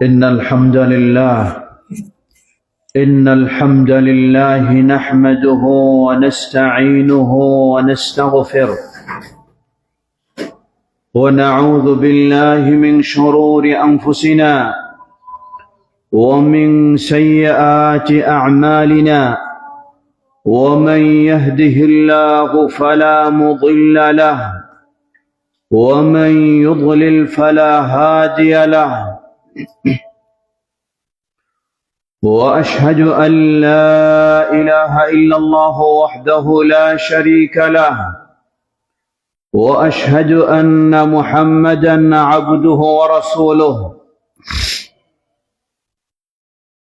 إن الحمد لله نحمده ونستعينه ونستغفره ونعوذ بالله من شرور أنفسنا ومن سيئات أعمالنا ومن يهده الله فلا مضل له ومن يضلل فلا هادي له وأشهد أن لا إله إلا الله وحده لا شريك له وأشهد أن محمدا عبده ورسوله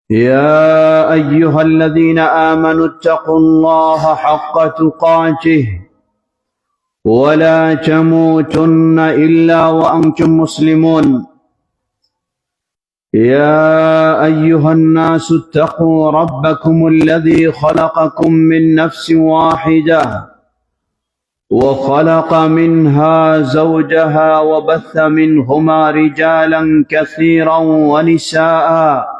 يا أيها الذين آمنوا اتقوا الله حق تقاته ولا تموتن إلا وأنتم مسلمون يا أيها الناس اتقوا ربكم الذي خلقكم من نفس واحدة وخلق منها زوجها وبث منهما رجالا كثيرا ونساء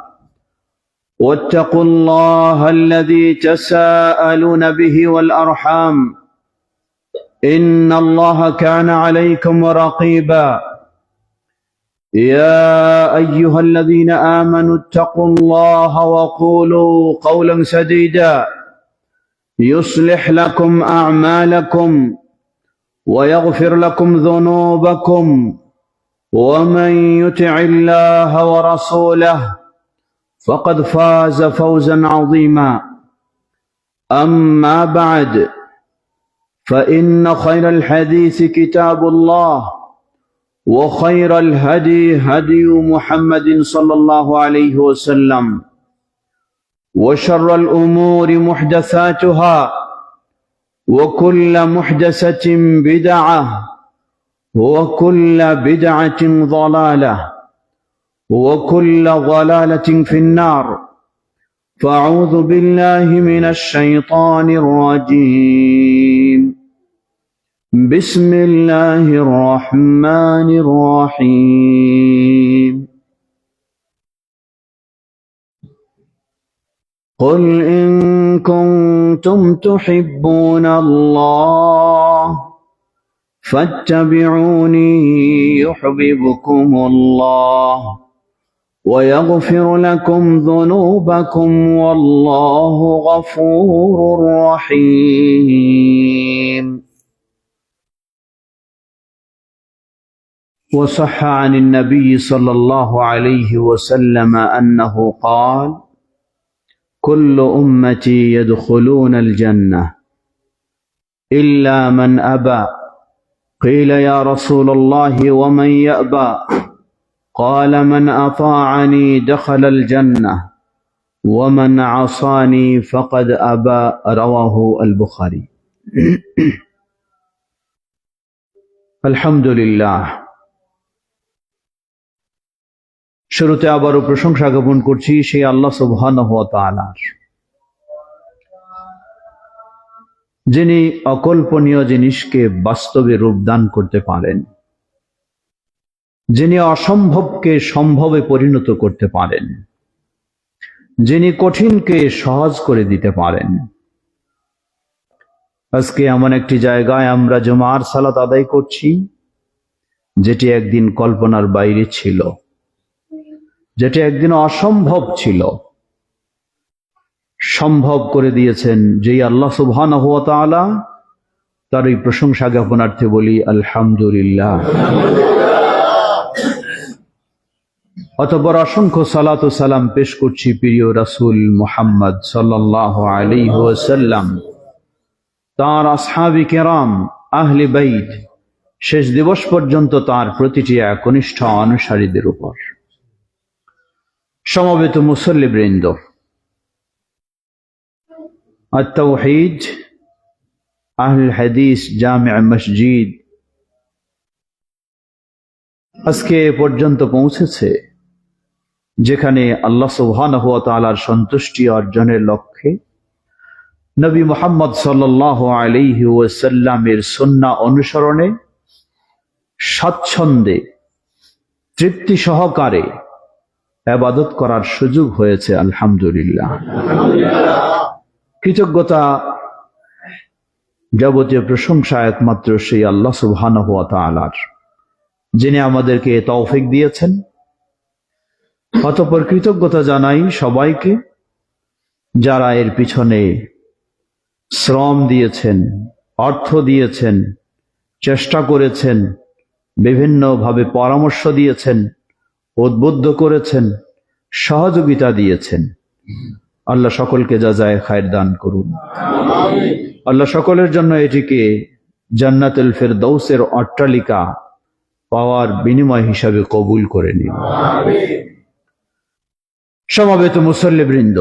واتقوا الله الذي تساءلون به والأرحام إن الله كان عليكم رقيبا يا أيها الذين آمنوا اتقوا الله وقولوا قولا سديدا يصلح لكم أعمالكم ويغفر لكم ذنوبكم ومن يطع الله ورسوله فقد فاز فوزا عظيما أما بعد فإن خير الحديث كتاب الله وخير الهدي هدي محمد صلى الله عليه وسلم وشر الأمور محدثاتها وكل محدثة بدعة وكل بدعة ضلالة وكل ضلالة في النار فأعوذ بالله من الشيطان الرجيم بسم الله الرحمن الرحيم قل إن كنتم تحبون الله فاتبعوني يحببكم الله ويغفر لكم ذنوبكم والله غفور رحيم وصح عن النبي صلى الله عليه وسلم أنه قال كل أمتي يدخلون الجنة إلا من أبى قيل يا رسول الله ومن يأبى قال من أطاعني دخل الجنة ومن عصاني فقد أبى رواه البخاري الحمد لله শুরুতে আবারও প্রশংসা জ্ঞাপন করছি সেই আল্লাহ সুবহানাহু ওয়া তাআলার, যিনি অকল্পনীয় জিনিসকে বাস্তবে রূপদান করতে পারেন, যিনি অসম্ভবকে সম্ভবে পরিণত করতে পারেন, যিনি কঠিনকে সহজ করে দিতে পারেন। আজকে এমন একটি জায়গায় আমরা জুমার সালাত আদায় করছি যেটি একদিন কল্পনার বাইরে ছিল, যেটি একদিন অসম্ভব ছিল, সম্ভব করে দিয়েছেন যেই আল্লাহ সুবহানাহু ওয়া তাআলা। তার এই প্রশংসা জ্ঞাপনার্থে বলি আলহামদুলিল্লাহ। অতঃপর অসংখ্য সালাত ও সালাম পেশ করছি প্রিয় রাসূল মুহাম্মদ সাল্লাল্লাহু আলাইহি ওয়াসাল্লাম, তার আসহাবি কেরাম, আহলে বাইত, শেষ দিবস পর্যন্ত তার প্রতিটি একনিষ্ঠ অনুসারীদের উপর। সমবেত মুসল্লিবৃন্দ, আত-তাওহীদ আহলে হাদিস জামিয়া মসজিদ আজকে পর্যন্ত পৌঁছেছে, যেখানে আল্লাহ সুবহানাহু ওয়া তাআলার সন্তুষ্টি অর্জনের লক্ষ্যে নবী মুহাম্মদ সাল্লাল্লাহু আলাইহি ওয়াসাল্লামের সুন্নাহ অনুসরণে স্বাচ্ছন্দ্যে তৃপ্তি সহকারে ইবাদত করার সুযোগ হয়েছে। আলহামদুলিল্লাহ। কৃতজ্ঞতা, যাবতীয় প্রশংসা একমাত্র সেই আল্লাহ সুবহানাহু ওয়া তাআলার, যিনি আমাদেরকে তৌফিক দিয়েছেন। অতঃপর কৃতজ্ঞতা জানাই সবাইকে যারা এর পিছনে শ্রম দিয়েছেন, অর্থ দিয়েছেন, চেষ্টা করেছেন, বিভিন্নভাবে পরামর্শ দিয়েছেন, উদ্বুদ্ধ করেছেন, সহযোগিতা দিয়েছেন। আল্লাহ সকলকে জাযায়ে খায়ের দান করুন। আল্লাহ সকলের জন্য এটিকে জান্নাতুল ফিরদাউসের অট্টালিকা পাওয়ার বিনিময় হিসাবে কবুল করে নিন। সমবেত মুসল্লিবৃন্দ,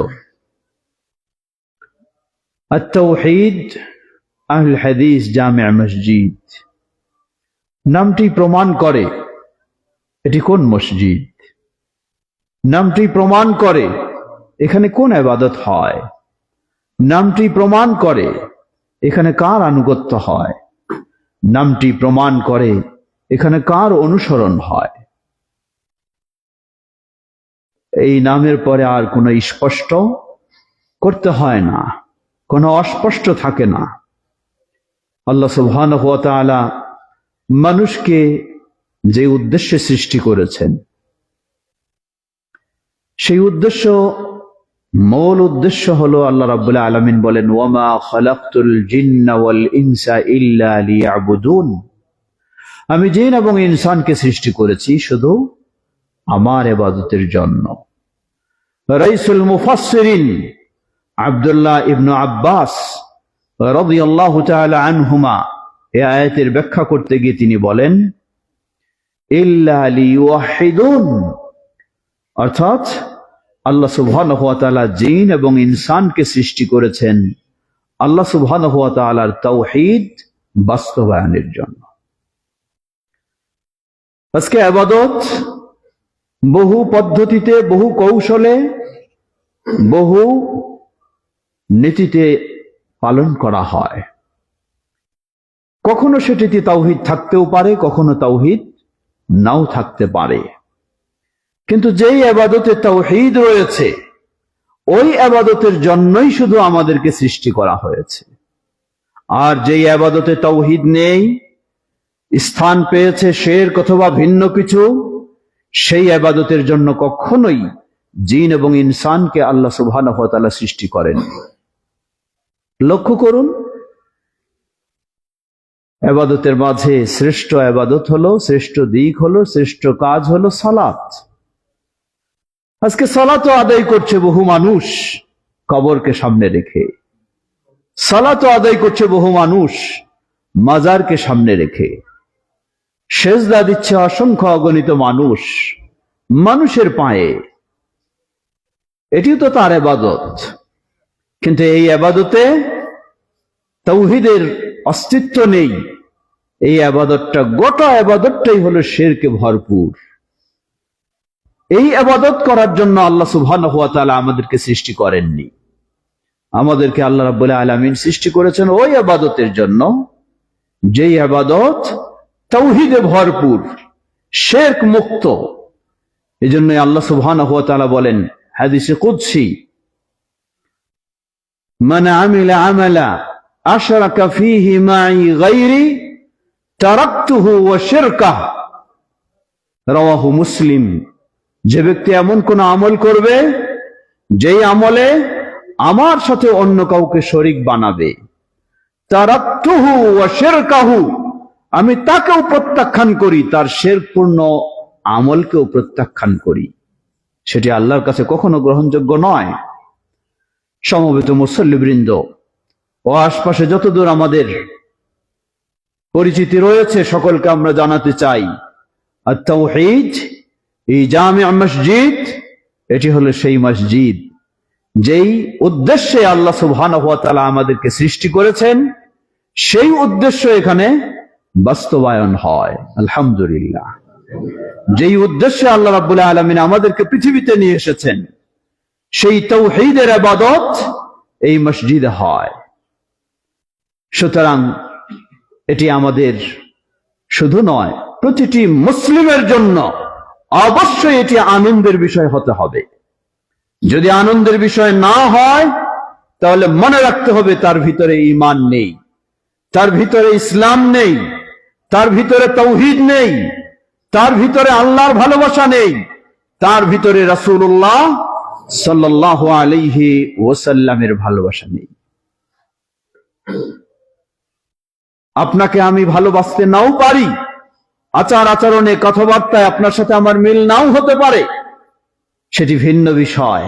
আত-তাওহীদ আহলুল হাদিস জামিয়া মসজিদ নামটি প্রমাণ করে এটি কোন মসজিদ, নামটি প্রমাণ করে এখানে কোন ইবাদত হয়, নামটি প্রমাণ করে এখানে কার আনুগত্য হয়, নামটি প্রমাণ করে এখানে কার অনুসরণ হয়। এই নামের পরে আর কোনো স্পষ্ট করতে হয় না, কোনো অস্পষ্ট থাকে না। আল্লাহ সুবহানাহু ওয়া তাআলা মানুষকে যে উদ্দেশ্যে সৃষ্টি করেছেন, সেই উদ্দেশ্য, মূল উদ্দেশ্য হলো, আল্লাহ রাব্বুল আলামিন বলেন, ওয়ামা খালাকতুল জিন্না ওয়াল ইনসা ইল্লা লিয়াবুদুন, আমি জিন এবং ইনসানকে সৃষ্টি করেছি শুধু আমার ইবাদতের জন্য। রাইসুল মুফাসসিরিন আব্দুল্লাহ ইবনে আব্বাস রাদিয়াল্লাহু তাআলা আনহুমা এই আয়াতের ব্যাখ্যা করতে গিয়ে তিনি বলেন, ইল্লা লিওয়াহিদুন, অর্থাৎ আল্লাহ সুবহানাহু ওয়া তাআলা জিন এবং ইনসানকে সৃষ্টি করেছেন আল্লাহ সুবহানাহু ওয়া তাআলার তাওহীদ বাস্তবায়নের জন্য। আজকে ইবাদত বহু পদ্ধতিতে, বহু কৌশলে, বহু নীতিতে পালন করা হয়। কখনো সেটিতে তাওহীদ থাকতেও পারে, কখনো তাওহীদ নাও থাকতে পারে। কিন্তু যেই ইবাদতে তাওহীদ রয়েছে, ওই ইবাদতের জন্যই শুধু আমাদেরকে সৃষ্টি করা হয়েছে। আর যেই ইবাদতে তাওহীদ নেই, স্থান পেয়েছে শিরক অথবা ভিন্ন কিছু, সেই ইবাদতের জন্য কখনোই জিন এবং ইনসানকে আল্লাহ সুবহানাহু ওয়া তাআলা সৃষ্টি করেন। লক্ষ্য করুন, ইবাদতের মাঝে শ্রেষ্ঠ ইবাদত হলো, শ্রেষ্ঠ দিক হলো, শ্রেষ্ঠ কাজ হলো সালাত। আজকে সালাতও আদায় করছে বহু মানুষ কবরকে সামনে রেখে, সালাতও আদায় করছে বহু মানুষ মাজারকে সামনে রেখে, সেজদা দিচ্ছে অসংখ্য অগণিত মানুষ মানুষের পায়ে। এটিও তো তার ইবাদত। কিন্তু এই ইবাদতে তাওহীদের অস্তিত্ব নেই। এই ইবাদতটা, গোটা ইবাদতটাই হলো শিরকে ভরপুর। এই ইবাদত করার জন্য আল্লাহ সুবহানাহু ওয়া তাআলা আমাদেরকে সৃষ্টি করেননি। আমাদেরকে আল্লাহ রাব্বুল আলামিন সৃষ্টি করেছেন ওই ইবাদতের জন্য, যেই ইবাদত তাওহীদে ভরপুর, শিরক মুক্ত। এজন্য আল্লাহ সুবহানাহু ওয়া তাআলা বলেন হাদিসে কুদসি, মান আমিলা আমালা আশরাকা ফীহি মাই গায়রি তারাকতুহু ওয়া শিরকাহ, রাওয়াহু মুসলিম। যে ব্যক্তি এমন কোন আমল করবে যেই আমলে আমার সাথে অন্য কাউকে শরীক বানাবে, তারাকতুহু ওয়া শিরকাহু, আমি তাকেও প্রত্যাখ্যান করি, তার শিরকপূর্ণ আমলকেও প্রত্যাখ্যান করি, সেটি আল্লাহর কাছে কখনো গ্রহণযোগ্য নয়। সমবেত মুসল্লিবৃন্দ ও আশপাশে যতদূর আমাদের পরিচিতি রয়েছে, সকলকে আমরা জানাতে চাই, আত-তাওহীদ এই জামিয়া মসজিদ, এটি হলো সেই মসজিদ যেই উদ্দেশ্যে আল্লাহ সুবহানাহু ওয়া তাআলা আমাদেরকে সৃষ্টি করেছেন, সেই উদ্দেশ্য এখানে বাস্তবায়ন হয়। আলহামদুলিল্লাহ। যেই উদ্দেশ্যে আল্লাহ রাব্বুল আলামিন আমাদেরকে পৃথিবীতে নিয়ে এসেছেন, সেই তাওহীদের ইবাদত এই মসজিদে হয়। সুতরাং এটি আমাদের শুধু নয়, প্রতিটি মুসলিমের জন্য অবশ্যই এটি আনন্দের বিষয় হতে হবে। যদি আনন্দের বিষয় না হয় তাহলে মনে রাখতে হবে তার ভিতরে ঈমান নেই, তার ভিতরে ইসলাম নেই, তার ভিতরে তাওহীদ নেই, তার ভিতরে আল্লাহর ভালোবাসা নেই, তার ভিতরে রাসূলুল্লাহ সাল্লাল্লাহু আলাইহি ওয়াসাল্লামের ভালোবাসা নেই। আপনাকে আমি ভালোবাসতে নাও পারি, আচার আচরণে কথাবার্তায় আপনার সাথে আমার মিল নাও হতে পারে, সেটি ভিন্ন বিষয়,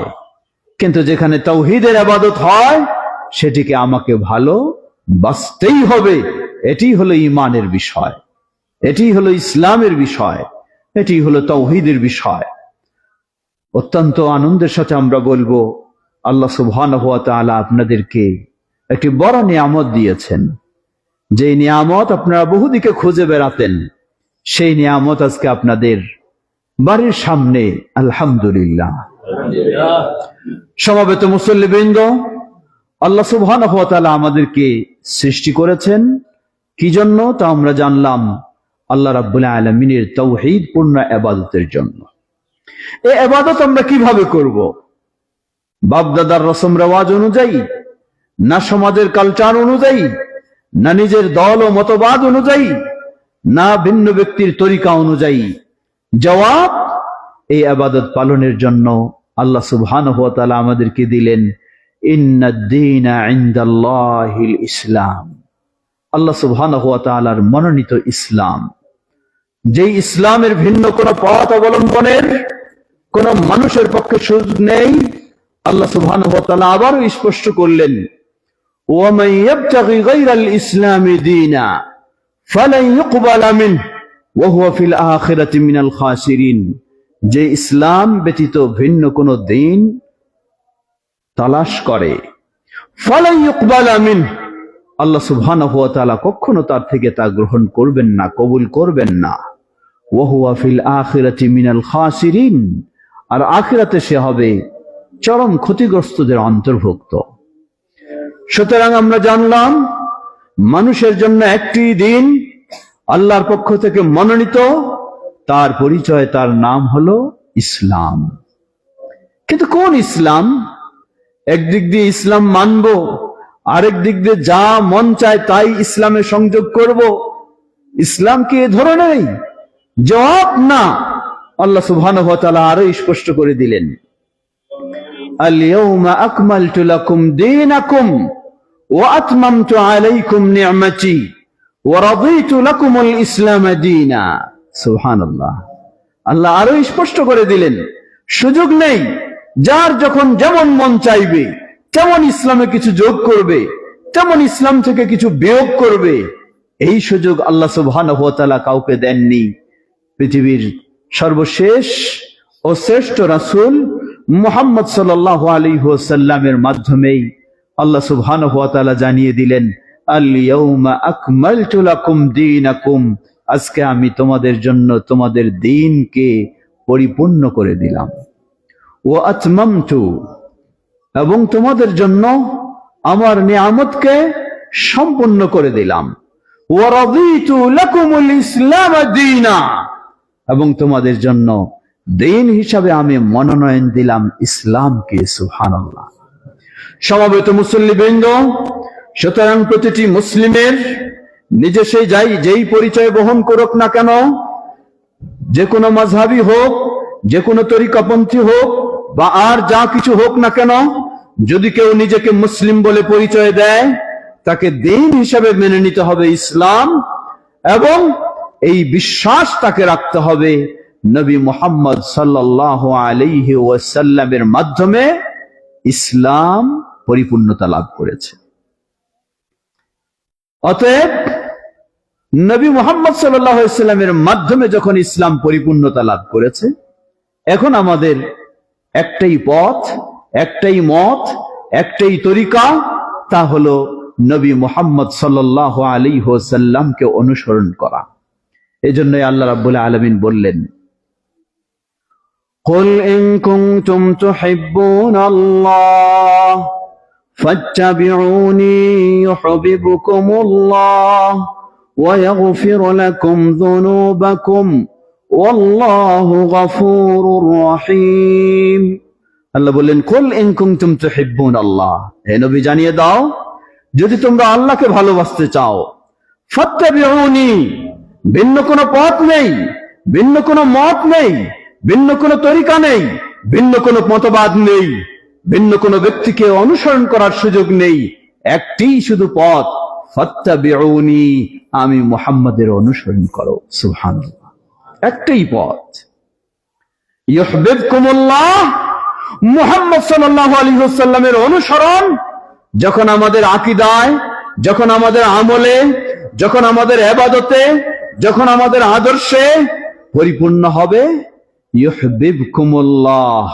কিন্তু যেখানে তাওহীদের ইবাদত হয় সেটিকে আমাকে ভালোবাসতেই হবে। এটি হলো ঈমানের বিষয়, এটি হলো ইসলামের বিষয়, এটি হলো তাওহীদের বিষয়। অত্যন্ত আনন্দের সাথে আমরা বলবো, আল্লাহ সুবহানাহু ওয়া তাআলা আপনাদেরকে একটি বড় নিয়ামত দিয়েছেন। যে নিয়ামত আপনারা বহুদিকে খুঁজে বেড়াতেন, সেই নিয়ামত আজকে আপনাদের বাড়ির সামনে। আলহামদুলিল্লাহ। সমবেত মুসল্লিবৃন্দ, আল্লাহ সুবহানাহু ওয়া তাআলা আমাদেরকে সৃষ্টি করেছেন কি জন্য তা আমরা জানলাম, আল্লাহ রাব্বুল আলামিনের তাওহীদ পূর্ণ ইবাদতের জন্য। এই ইবাদত আমরা কিভাবে করব? বাপ-দাদার রসম রেওয়াজ অনুযায়ী, না সমাজের কালচার অনুযায়ী, না নিজের দল ও মতবাদ অনুযায়ী, না ভিন্ন ব্যক্তির তরিকা অনুযায়ী? জবাব, এই ইবাদত পালনের জন্য আল্লাহ সুবহানাহু ওয়া তাআলা আমাদেরকে দিলেন ইন্নাদ-দীনা ইনদাল্লাহিল ইসলাম। আল্লাহ সুবহানাহু ওয়া তাআলার মনোনীত ইসলাম, যেই ইসলামের ভিন্ন কোন পথ অবলম্বনের কোন মানুষের পক্ষে সুযোগ নেই। আল্লাহ সুবহানাহু ওয়া তাআলা আবারও স্পষ্ট করলেন, ওয়ামান ইয়াবতাগি গায়রাল ইসলামি দীনা ফালান ইউকবালা মিনহু ওয়া হুয়া ফিল আখিরাতি মিনাল খাসিরিন। যে ইসলাম ব্যতীত ভিন্ন কোন দিন তালাশ করে, ফালান ইউকবালা মিনহু, আল্লাহ সুবহানাহু ওয়া তাআলা কখনো তার থেকে তা গ্রহণ করবেন না, কবুল করবেন না। ওয়া হুয়া ফিল আখিরাতি মিনাল খাসিরিন, আর আখিরাতে সে হবে চরম ক্ষতিগ্রস্তদের অন্তর্ভুক্ত। সুতরাং আমরা জানলাম মানুষের জন্য একটি দিন আল্লাহর পক্ষ থেকে মনোনীত, তার পরিচয়, তার নাম হলো ইসলাম। কিন্তু কোন ইসলাম? একদিক দিয়ে ইসলাম মানবো, আরেক দিক দিয়ে যা মন চায় তাই ইসলামে সংযোগ করব। ইসলাম কি এ ধরনেরই? জবাব, না। আল্লাহ সুবহানাহু ওয়া তাআলা আরো স্পষ্ট করে দিলেন, আল ইয়াউমা আকমালতু লাকুম দীনাকুম ওয়া আতমামতু আলাইকুম নি'মাতি ওয়া রাদিতু লাকুমুল ইসলাম দীনা। সুবহানাল্লাহ। আল্লাহ আরো স্পষ্ট করে দিলেন, সুযোগ নেই, যার যখন যেমন মন চাইবে তেমন ইসলামে কিছু যোগ করবে, তেমন ইসলাম থেকে কিছু বিয়োগ করবে। এই সুযোগ আল্লাহ সুবহানাহু ওয়া তাআলা কাউকে দেননি। পৃথিবীর সর্বশেষ ও শ্রেষ্ঠ রাসূল মুহাম্মদ সাল্লাল্লাহু আলাইহি ওয়াসাল্লামের মাধ্যমেই আল্লাহ সুবহানাহু ওয়া তাআলা জানিয়ে দিলেন, আল ইয়াউমা আকমালতু লাকুম দীনাকুম, আজকে আমি তোমাদের জন্য তোমাদের দ্বীনকে পরিপূর্ণ করে দিলাম। ওয়া আতমামতু, এবং তোমাদের জন্য আমার নিয়ামতকে সম্পূর্ণ করে দিলাম। ওয়া রাদিতু লাকুমুল ইসলাম দীনা, এবং তোমাদের জন্য দিন হিসাবে আমি মনোনয়ন দিলাম ইসলামকে। সুবহানাল্লাহ। সমবেত মুসল্লিবৃন্দ, সুতরাং প্রতিটি মুসলিমের নিজে সে যেই পরিচয় বহন করুক না কেন, যে কোনো মাযহাবী হোক, যে কোনো তরিকাপন্থী হোক, বা আর যা কিছু হোক না কেন, যদি কেউ নিজেকে মুসলিম বলে পরিচয় দেয়, তাকে দিন হিসাবে মেনে নিতে হবে ইসলাম, এবং এই বিশ্বাস তাকে রাখতে হবে নবী মুহাম্মদ সাল্লাল্লাহু আলাইহি ওয়াসাল্লামের মাধ্যমে ইসলাম পরিপূর্ণতা লাভ করেছে। অতএব নবী মুহাম্মদ সাল্লাল্লাহু আলাইহি ওয়াসাল্লামের মাধ্যমে যখন ইসলাম পরিপূর্ণতা লাভ করেছে, এখন আমাদের একটাই পথ, একটাই মত, একটাই তরিকা, তা হলো নবী মুহাম্মদ সাল্লাল্লাহু আলাইহি ওয়াসাল্লামকে অনুসরণ করা। এজন্যই আল্লাহ রাব্বুল আলামিন বললেন, কুল ইন কুনতুম তুহিব্বুনাল্লাহ فاتبعوني يحببكم الله ويغفر لكم ذنوبكم والله غفور رحيم। আল্লাহ বললেন, কুল ইন কুনতুম তুহিব্বুনাল্লাহ, হে নবী জানিয়ে দাও, যদি তোমরা আল্লাহকে ভালোবাসতে চাও, ফাত্তাবিউনি, ভিন্ন কোনো পথ নেই, ভিন্ন কোনো মত নেই, ভিন্ন কোনো তরিকা নেই, ভিন্ন কোনো মতবাদ নেই, ভিন্ন কোনো ব্যক্তিকে অনুসরণ করার সুযোগ নেই, একটি শুধু পথ, ফাত্তাবিউনি, আমি মুহাম্মাদের অনুসরণ করো। সুবহানাল্লাহ, একটাই পথ। ইউহিব্বুকুমুল্লাহ, মুহাম্মদ সাল্লাল্লাহু আলাইহি ওয়াসাল্লামের অনুসরণ যখন আমাদের আকীদায়, যখন আমাদের আমলে, যখন আমাদের ইবাদতে, যখন আমাদের আদর্শে পরিপূর্ণ হবে, ইউহিব্বুকুমুল্লাহ,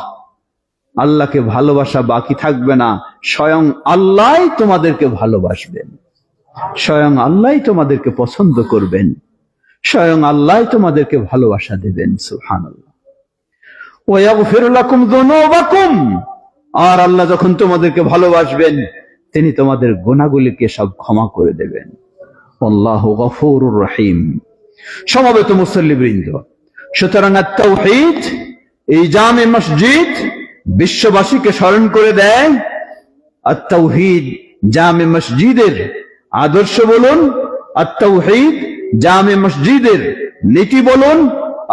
আল্লাহকে ভালোবাসা বাকি থাকবে না, স্বয়ং আল্লাহই তোমাদেরকে ভালোবাসবেন, স্বয়ং আল্লাহই তোমাদেরকে পছন্দ করবেন, স্বয়ং আল্লাহই তোমাদেরকে ভালোবাসা দেবেন। সুবহানাল্লাহ। ওয়াগফির লাকুম যুনুবাকুম, আর আল্লাহ যখন তোমাদেরকে ভালোবাসবেন, তিনি তোমাদের গুনাহগুলিকে সব ক্ষমা করে দেবেন। আল্লাহু গফুরুর রহিম। সমবেত মুসল্লিবৃন্দ, সুতরাং আত-তাওহীদ, এই জামে মসজিদ বিশ্ববাসীকে স্মরণ করে দেয় আত-তাওহীদ জামে মসজিদের আদর্শ বলুন, আত-তাওহীদ জামে মসজিদের নীতি বলুন,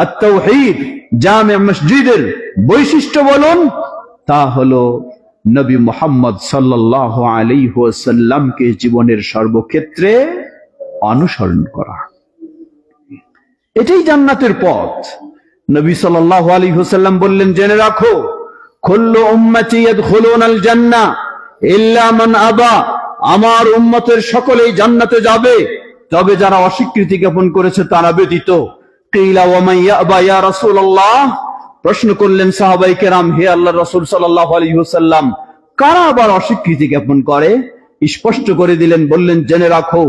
আত-তাওহীদ জামে মসজিদের বৈশিষ্ট্য বলুন, তা হলো নবী মুহাম্মদ সাল্লাল্লাহু আলাইহি ওয়াসাল্লামকে জীবনের সর্বক্ষেত্রে অনুসরণ করা। এটাই জান্নাতের পথ। নবী সাল্লাল্লাহু আলাইহি ওয়াসাল্লাম বললেন, জেনে রাখো, কুল্লু উম্মতি ইয়াদখুলুনাল জান্নাহ ইল্লা মান আবা, আমার উম্মতের সকলেই জান্নাতে যাবে, তবে যারা অস্বীকৃতি জ্ঞাপন করেছে তারা ব্যতীত। কিলা ওয়া মান ইয়াবা ইয়া রাসূলুল্লাহ, প্রশ্ন করলেন সাহাবায়ে কেরাম, হে আল্লাহর রাসূল সাল্লাল্লাহু আলাইহি ওয়াসাল্লাম, কারা আবার অস্বীকৃতি জ্ঞাপন করে? স্পষ্ট করে দিলেন, বললেন, জেনে রাখো,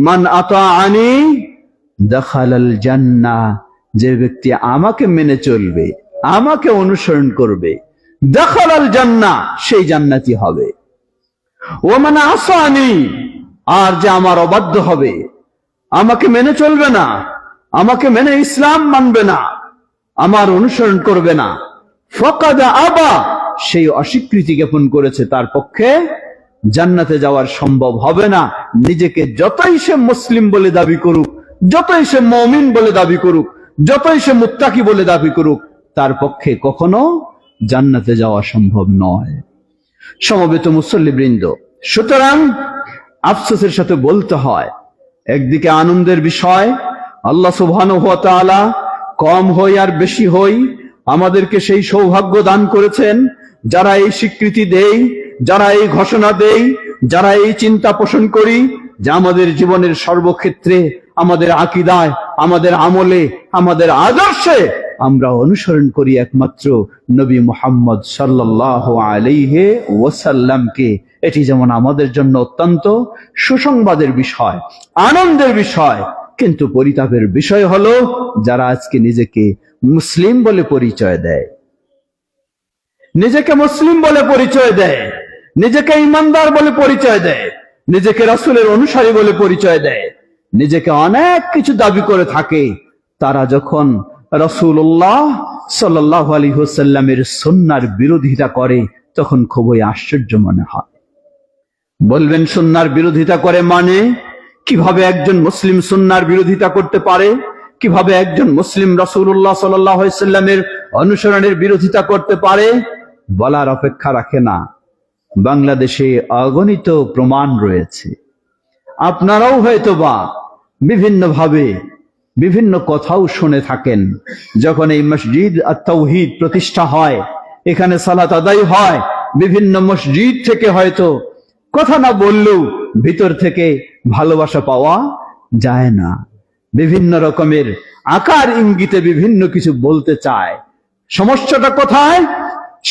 মান আতাআনি দাখালাল জান্নাহ, যে ব্যক্তি আমাকে মেনে চলবে, আমাকে অনুসরণ করবে, দাখালাল জান্নাহ, সেই জান্নাতি হবে। ওয়া মান আসানি, আর যে আমার অবাধ্য হবে, আমাকে মেনে চলবে না, আমাকে মেনে ইসলাম মানবে না, আমার অনুসরণ করবে না, ফাকাদ আবা, সেই অস্বীকৃতি জ্ঞাপন করেছে, তার পক্ষে জান্নাতে যাওয়ার সম্ভব হবে না। নিজেকে যতই সে মুসলিম বলে দাবি করুক, যতই সে মুমিন বলে দাবি করুক, যতই সে মুত্তাকি বলে দাবি করুক, তার পক্ষে কখনো জান্নাতে যাওয়া সম্ভব নয়। সমবেত মুসল্লিবৃন্দ, সুতরাং আফসোসের সাথে বলতে হয়, একদিকে আনন্দের বিষয়, আল্লাহ সুবহানাহু ওয়া তাআলা কম হই আর বেশি হই আমাদেরকে সেই সৌভাগ্য দান করেছেন, যারা এই স্বীকৃতি দেই, যারা এই ঘোষণা দেই, যারা এই চিন্তা পোষণ করি যে আমাদের জীবনের সর্বক্ষেত্রে, আমাদের আকীদায়, আমাদের আমলে, আমাদের আদর্শে আমরা অনুসরণ করি একমাত্র নবী মুহাম্মদ সাল্লাল্লাহু আলাইহি ওয়াসাল্লামকে। এটি যেমন আমাদের জন্য অত্যন্ত সুসংবাদের বিষয়, আনন্দের বিষয়, কিন্তু পরিতাপের বিষয় হলো যারা আজকে নিজেকে মুসলিম বলে পরিচয় দেয়, নিজেকে মুসলিম বলে পরিচয় দেয়, নিজেকে ঈমানদার বলে পরিচয় দেয়, নিজেকে রাসূলের অনুসারী বলে পরিচয় দেয়, নিজেকে অনেক কিছু দাবি করে থাকে, তারা যখন রাসূলুল্লাহ সাল্লাল্লাহু আলাইহি ওয়াসাল্লামের সুন্নাহর বিরোধিতা করে তখন খুবই আশ্চর্য মনে হয়। বলবেন, সুন্নাহর বিরোধিতা করে মানে? কিভাবে একজন মুসলিম সুন্নাহর বিরোধিতা করতে পারে? কিভাবে একজন মুসলিম রাসূলুল্লাহ সাল্লাল্লাহু আলাইহি ওয়াসাল্লামের অনুসরণের বিরোধিতা করতে পারে? বলার অপেক্ষা রাখে না। বাংলাদেশে অগণিত প্রমাণ রয়েছে। আপনারাও হয়তোবা বিভিন্নভাবে বিভিন্ন কথাও শুনে থাকেন। যখন এই মসজিদ আত-তাওহীদ প্রতিষ্ঠা হয়, এখানে সালাত আদায় হয়, বিভিন্ন মসজিদ থেকে হয়তো কথা না বললেও ভিতর থেকে ভালোবাসা পাওয়া যায় না। বিভিন্ন রকমের আকার ইঙ্গিতে বিভিন্ন কিছু বলতে চায়। সমস্যাটা কোথায়?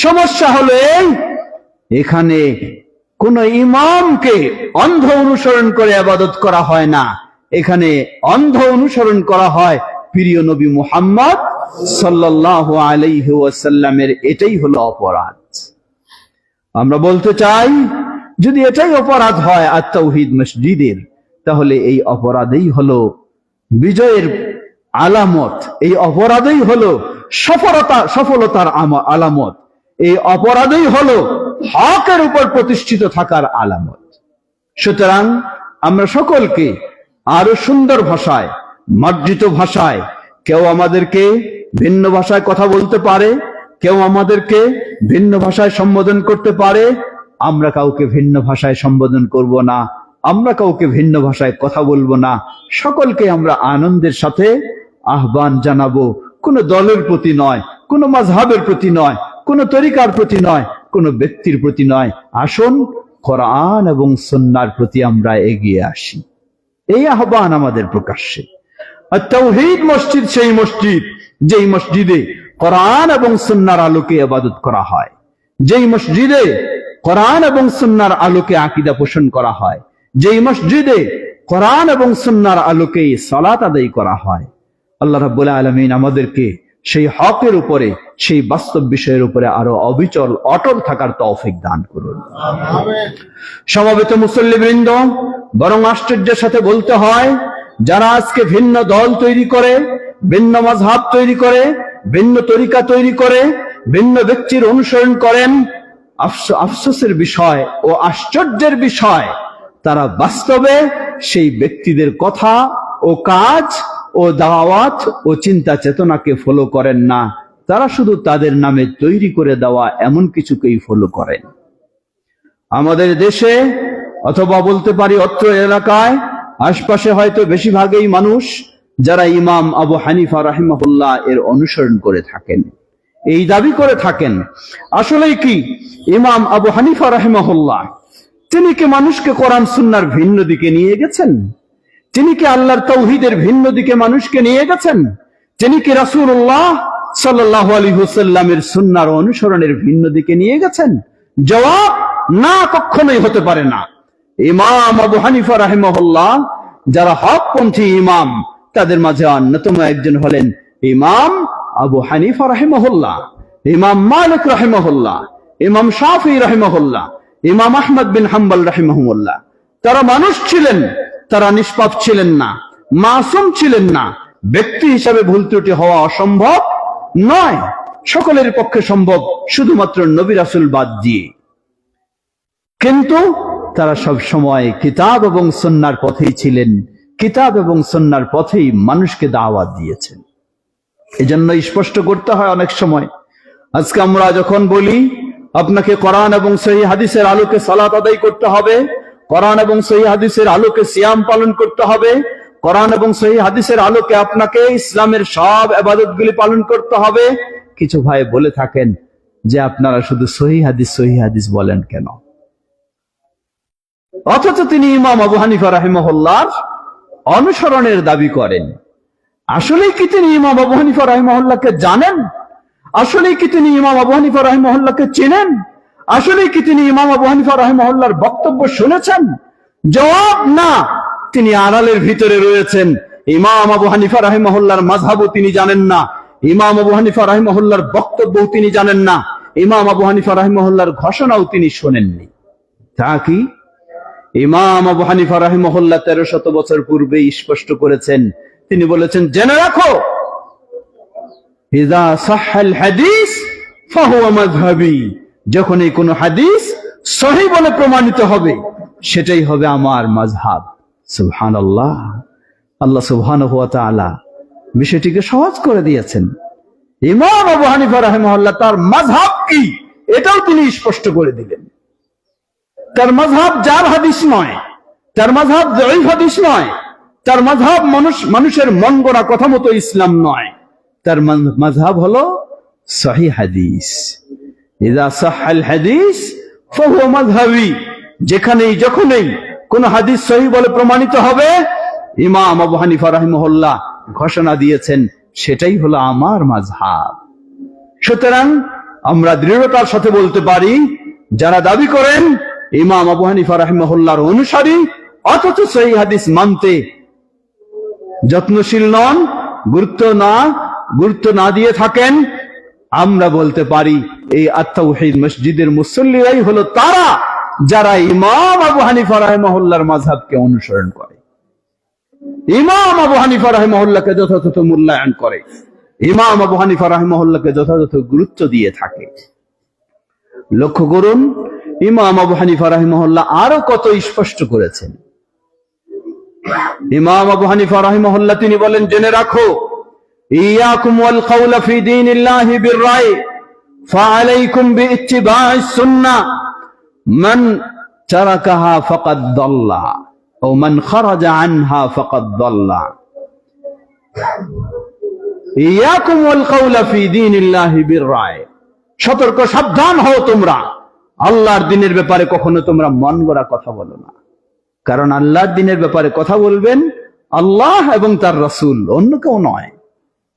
সমস্যা হলো এই, এখানে কোন ইমামকে অন্ধ অনুসরণ করে ইবাদত করা হয় না, এখানে অন্ধ অনুসরণ করা হয় প্রিয় নবী মুহাম্মদ সাল্লাল্লাহু আলাইহি ওয়াসাল্লামের। এটাই হলো অপরাধ। আমরা বলতে চাই, যদি এটাই অপরাধ হয় আত-তাওহীদ মসজিদের, তাহলে এই অপরাধেই হলো বিজয়ের আলামত, এই অপরাধেই হলো সফলতার আলামত, এই অপরাধেই হলো হকের উপর প্রতিষ্ঠিত থাকার আলামত। সুতরাং আমরা সকলকে আরো সুন্দর ভাষায়, মার্জিত ভাষায়, কেউ আমাদেরকে ভিন্ন ভাষায় কথা বলতে পারে, কেউ আমাদেরকে ভিন্ন ভাষায় সম্বোধন করতে পারে, আমরা কাউকে ভিন্ন ভাষায় সম্বোধন করব না, আমরা কাউকে ভিন্ন ভাষায় কথা বলবো না। সকলকে আমরা আনন্দের সাথে আহ্বান জানাবো, কোনো দলের প্রতি নয়, কোনো মাযহাবের প্রতি নয়, কোনো তরিকার প্রতি নয়, কোনো ব্যক্তির প্রতি নয়। আসুন কোরআন এবং সুন্নাহর প্রতি আমরা এগিয়ে আসি, এই আহ্বান আমাদের প্রকাশ্যে। আর তাওহীদ মসজিদ সেই মসজিদ যেই মসজিদে কোরআন এবং সুন্নাহর আলোকে ইবাদত করা হয়, যেই মসজিদে কোরআন এবং সুন্নাহর আলোকে আকীদা পোষণ করা হয়, যেই মসজিদে কোরআন এবং সুন্নাহর আলোকে সালাত আদায় করা হয়। আল্লাহ রাব্বুল আলামিন আমাদেরকে সেই হকের উপরে, সেই বাস্তব বিষয়ের উপরে আরো অবিচল অটল থাকার তৌফিক দান করুন। সমবেত মুসল্লিবৃন্দ, বরং আশ্চর্যের সাথে বলতে হয়, যারা আজকে ভিন্ন দল তৈরি করে, ভিন্ন মাযহাব তৈরি করে, ভিন্ন তরিকা তৈরি করে, ভিন্ন ব্যক্তির অনুসরণ করেন, আফসোসের বিষয় ও আশ্চর্যের বিষয়, তারা বাস্তবে সেই ব্যক্তিদের কথা ও কাজ ও দাওয়াত ও চিন্তা চেতনাকে ফলো করেন না, তারা শুধু তাদের নামে তৈরি করে দেওয়া এমন কিছুকেই ফলো করেন। আমাদের দেশে অথবা বলতে পারি অত্র এলাকায় আশপাশে হয়তো বেশিরভাগই মানুষ যারা ইমাম আবু হানিফা রাহিমাহুল্লাহ এর অনুসরণ করে থাকেন, এই দাবি করে থাকেন। আসলেই কি ইমাম আবু হানিফা রাহিমাহুল্লাহ তিনি কি মানুষকে কোরআন সুন্নাহর ভিন্ন দিকে নিয়ে গেছেন? তিনি কি আল্লাহর তাওহীদের ভিন্ন দিকে মানুষকে নিয়ে গেছেন? তিনি কি রাসূলুল্লাহ সাল্লাল্লাহু আলাইহি ওয়াসাল্লামের সুন্নাহর অনুসরণের ভিন্ন দিকে নিয়ে গেছেন? জবাব না, কখনোই হতে পারে না। ইমাম আবু হানিফা রাহিমাহুল্লাহ যারা হকপন্থী ইমাম, তাদের মাঝে অন্যতম একজন হলেন ইমাম আবু হানিফা রাহিমাহুল্লাহ, ইমাম মালিক রাহিমাহুল্লাহ, ইমাম শাফিঈ রাহিমাহুল্লাহ, ইমাম আহমদ বিন হাম্বল রাহিমাহুল্লাহ। তারা মানুষ ছিলেন, তারা নিষ্পাপ ছিলেন না, মাসুম ছিলেন না। ব্যক্তি হিসাবে ভুল ত্রুটি হওয়া অসম্ভব নয়, সকলের পক্ষে সম্ভব, শুধুমাত্র নবী রাসূল বাদ দিয়ে। কিন্তু তারা সব সময় কিতাব এবং সুন্নাহর পথেই ছিলেন, কিতাব এবং সুন্নাহর পথেই মানুষকে দাওয়াত দিয়েছেন। এজন্য স্পষ্ট করতে হয় অনেক সময়, আজকে আমরা যখন বলি আপনাকে কোরআন এবং সহিহ হাদিসের আলোকে সালাত আদায় করতে হবে, কোরআন এবং সহিহ হাদিসের আলোকে সিয়াম পালন করতে হবে, কোরআন এবং সহিহ হাদিসের আলোকে আপনাকে ইসলামের সব ইবাদতগুলি পালন করতে হবে, কিছু ভাই বলে থাকেন যে আপনারা শুধু সহিহ হাদিস বলেন কেন? অথচ তিনি ইমাম আবু হানিফা রাহিমাহুল্লাহর অনুসরণের দাবি করেন। আসলেই কি তিনি ইমাম আবু হানিফা রাহিমাহুল্লাহকে জানেন? আসলেই কি তিনি ইমাম আবু হানিফা রাহিমাহুল্লাহকে চেনেন? আসলেই কি তিনি ইমাম আবু হানিফা রাহিমাহুল্লাহর বক্তব্য শুনেছেন? জবাব না, তিনি আড়ালের ভিতরে রয়েছেন। ইমাম আবু হানিফা রাহিমাহুল্লাহর মাযহাবও তিনি জানেন না, ইমাম আবু হানিফা রাহিমাহুল্লাহর বক্তব্যও তিনি জানেন না, ইমাম আবু হানিফা রাহিমাহুল্লাহর ঘোষণাও তিনি শোনেননি। তা কি? ইমাম আবু হানিফা রাহিমাহুল্লাহ 1300 বছর পূর্বে স্পষ্ট করেছেন, তিনি বলেছেন, জেনে রাখো, ইযা সাহহাল হাদিস ফাহুয়া মাযহাবি, যখনই কোনো হাদিস সহিহ বলে প্রমাণিত হবে সেটাই হবে আমার মাযহাব। সুবহানাল্লাহ, আল্লাহ সুবহানাহু ওয়া তাআলা বিষয়টিকে সহজ করে দিয়েছেন। ইমাম আবু হানিফা রাহিমাহুল্লাহ তার মাযহাব কি এটাও তিনি স্পষ্ট করে দিলেন। তার মাযহাব জাল হাদিস নয়, তার মাযহাব যায়ীফ হাদিস নয়, তার মাযহাব মানুষের মন গড়া কথা মতো ইসলাম নয়, তার মাযহাব হলো সহিহ হাদিস। ইযা সাহহাল হাদিস ফাহুয়া মাযহাবি, যেখানেই যখনই কোন হাদিস সহিহ বলে প্রমাণিত হবে, ইমাম আবু হানিফা রাহিমাহুল্লাহ ঘোষণা দিয়েছেন সেটাই হলো আমার মাযহাব। সুতরাং আমরা দৃঢ়তার সাথে বলতে পারি, যারা দাবি করেন ইমাম আবু হানিফা রাহিমাহুল্লাহর অনুসারী অথচ সহিহ হাদিস মানতে যত্নশীল নন, গুরুত্ব না দিয়ে থাকেন, আমরা বলতে পারি এই আত-তাওহীদ মসজিদের মুসল্লিরাই হলো তারা যারা ইমাম আবু হানিফা রাহিমাহুল্লাহর মাযহাবকে অনুসরণ করে, ইমাম আবু হানিফা রাহিমাহুল্লাহকে যথাযথ মূল্যায়ন করে, ইমাম আবু হানিফা রাহিমাহুল্লাহকে যথাযথ গুরুত্ব দিয়ে থাকে। লক্ষ্য করুন, ইমাম আবু হানিফা রাহিমাহুল্লাহ আরো কত স্পষ্ট করেছেন। ইমাম আবু হানিফা রাহিমাহুল্লাহ তিনি বলেন, জেনে রাখো, ইয়াকুম ওয়াল কাওলা ফি দীনিল্লাহি বির-রায় ফাআলাইকুম বিইত্তিবা'আস সুন্নাহ মান তারাকাহা ফাকাদ দাল্লা ও মান খারাজা আনহা ফাকাদ দাল্লা। ইয়াকুম ওয়াল কাওলা ফি দীনিল্লাহি বির-রায়, সতর্ক সাবধান হও তোমরা, আল্লাহর দ্বীনের ব্যাপারে কখনো তোমরা মন গড়া কথা বলো না। কারণ আল্লাহর দ্বীনের ব্যাপারে কথা বলবেন আল্লাহ এবং তার রাসূল, অন্য কেউ নয়।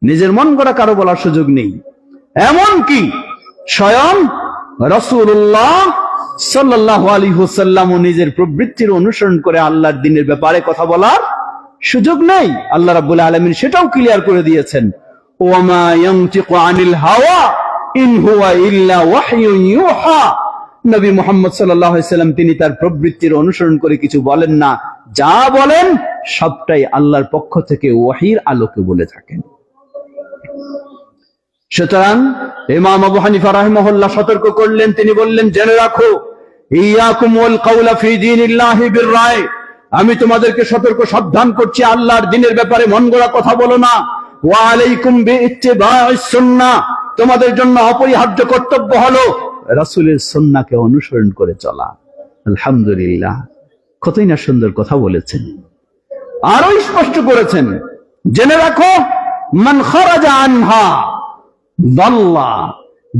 নিজের মন গড়া কারো বলার সুযোগ নেই। এমন কি স্বয়ং রাসূলুল্লাহ সাল্লাল্লাহু আলাইহি ওয়াসাল্লাম নিজের প্রবৃত্তির অনুসরণ করে আল্লাহর দ্বীনের ব্যাপারে কথা বলার সুযোগ নেই। আল্লাহ রাব্বুল আলামিন সেটাও ক্লিয়ার করে দিয়েছেন, ওয়ামা ইয়ানতিকু আনিল হাওয়া ইন হুয়া ইল্লা ওয়াহয়ুন ইউহা। নবী মুহাম্মদ সাল্লাল্লাহু আলাইহি ওয়াসাল্লাম তিনি তার প্রবৃত্তির অনুসরণ করে কিছু বলেন না, যা বলেন সবটাই আল্লাহর পক্ষ থেকে ওহীর আলোকে বলে থাকেন। সুতরাং ইমাম আবু হানিফা রাহিমাহুল্লাহ সতর্ক করলেন, তিনি বললেন, জেনে রাখো, ইয়াকুম ওয়াল কাওলা ফি দীনিল্লাহি বির-রায়, আমি তোমাদেরকে সতর্ক সাবধান করছি, আল্লাহর দ্বীনের ব্যাপারে মন গড়া কথা বলো না। ওয়া আলাইকুম বিইত্তিবা'আস সুন্নাহ, তোমাদের জন্য অপরিহার্য কর্তব্য হলো রাসূলের সুন্নাহকে অনুসরণ করে চলা। আলহামদুলিল্লাহ, কতই না সুন্দর কথা বলেছেন। আরো স্পষ্ট করেছেন, জেনে রাখো, মান খারাজা আনহা দাল্লা,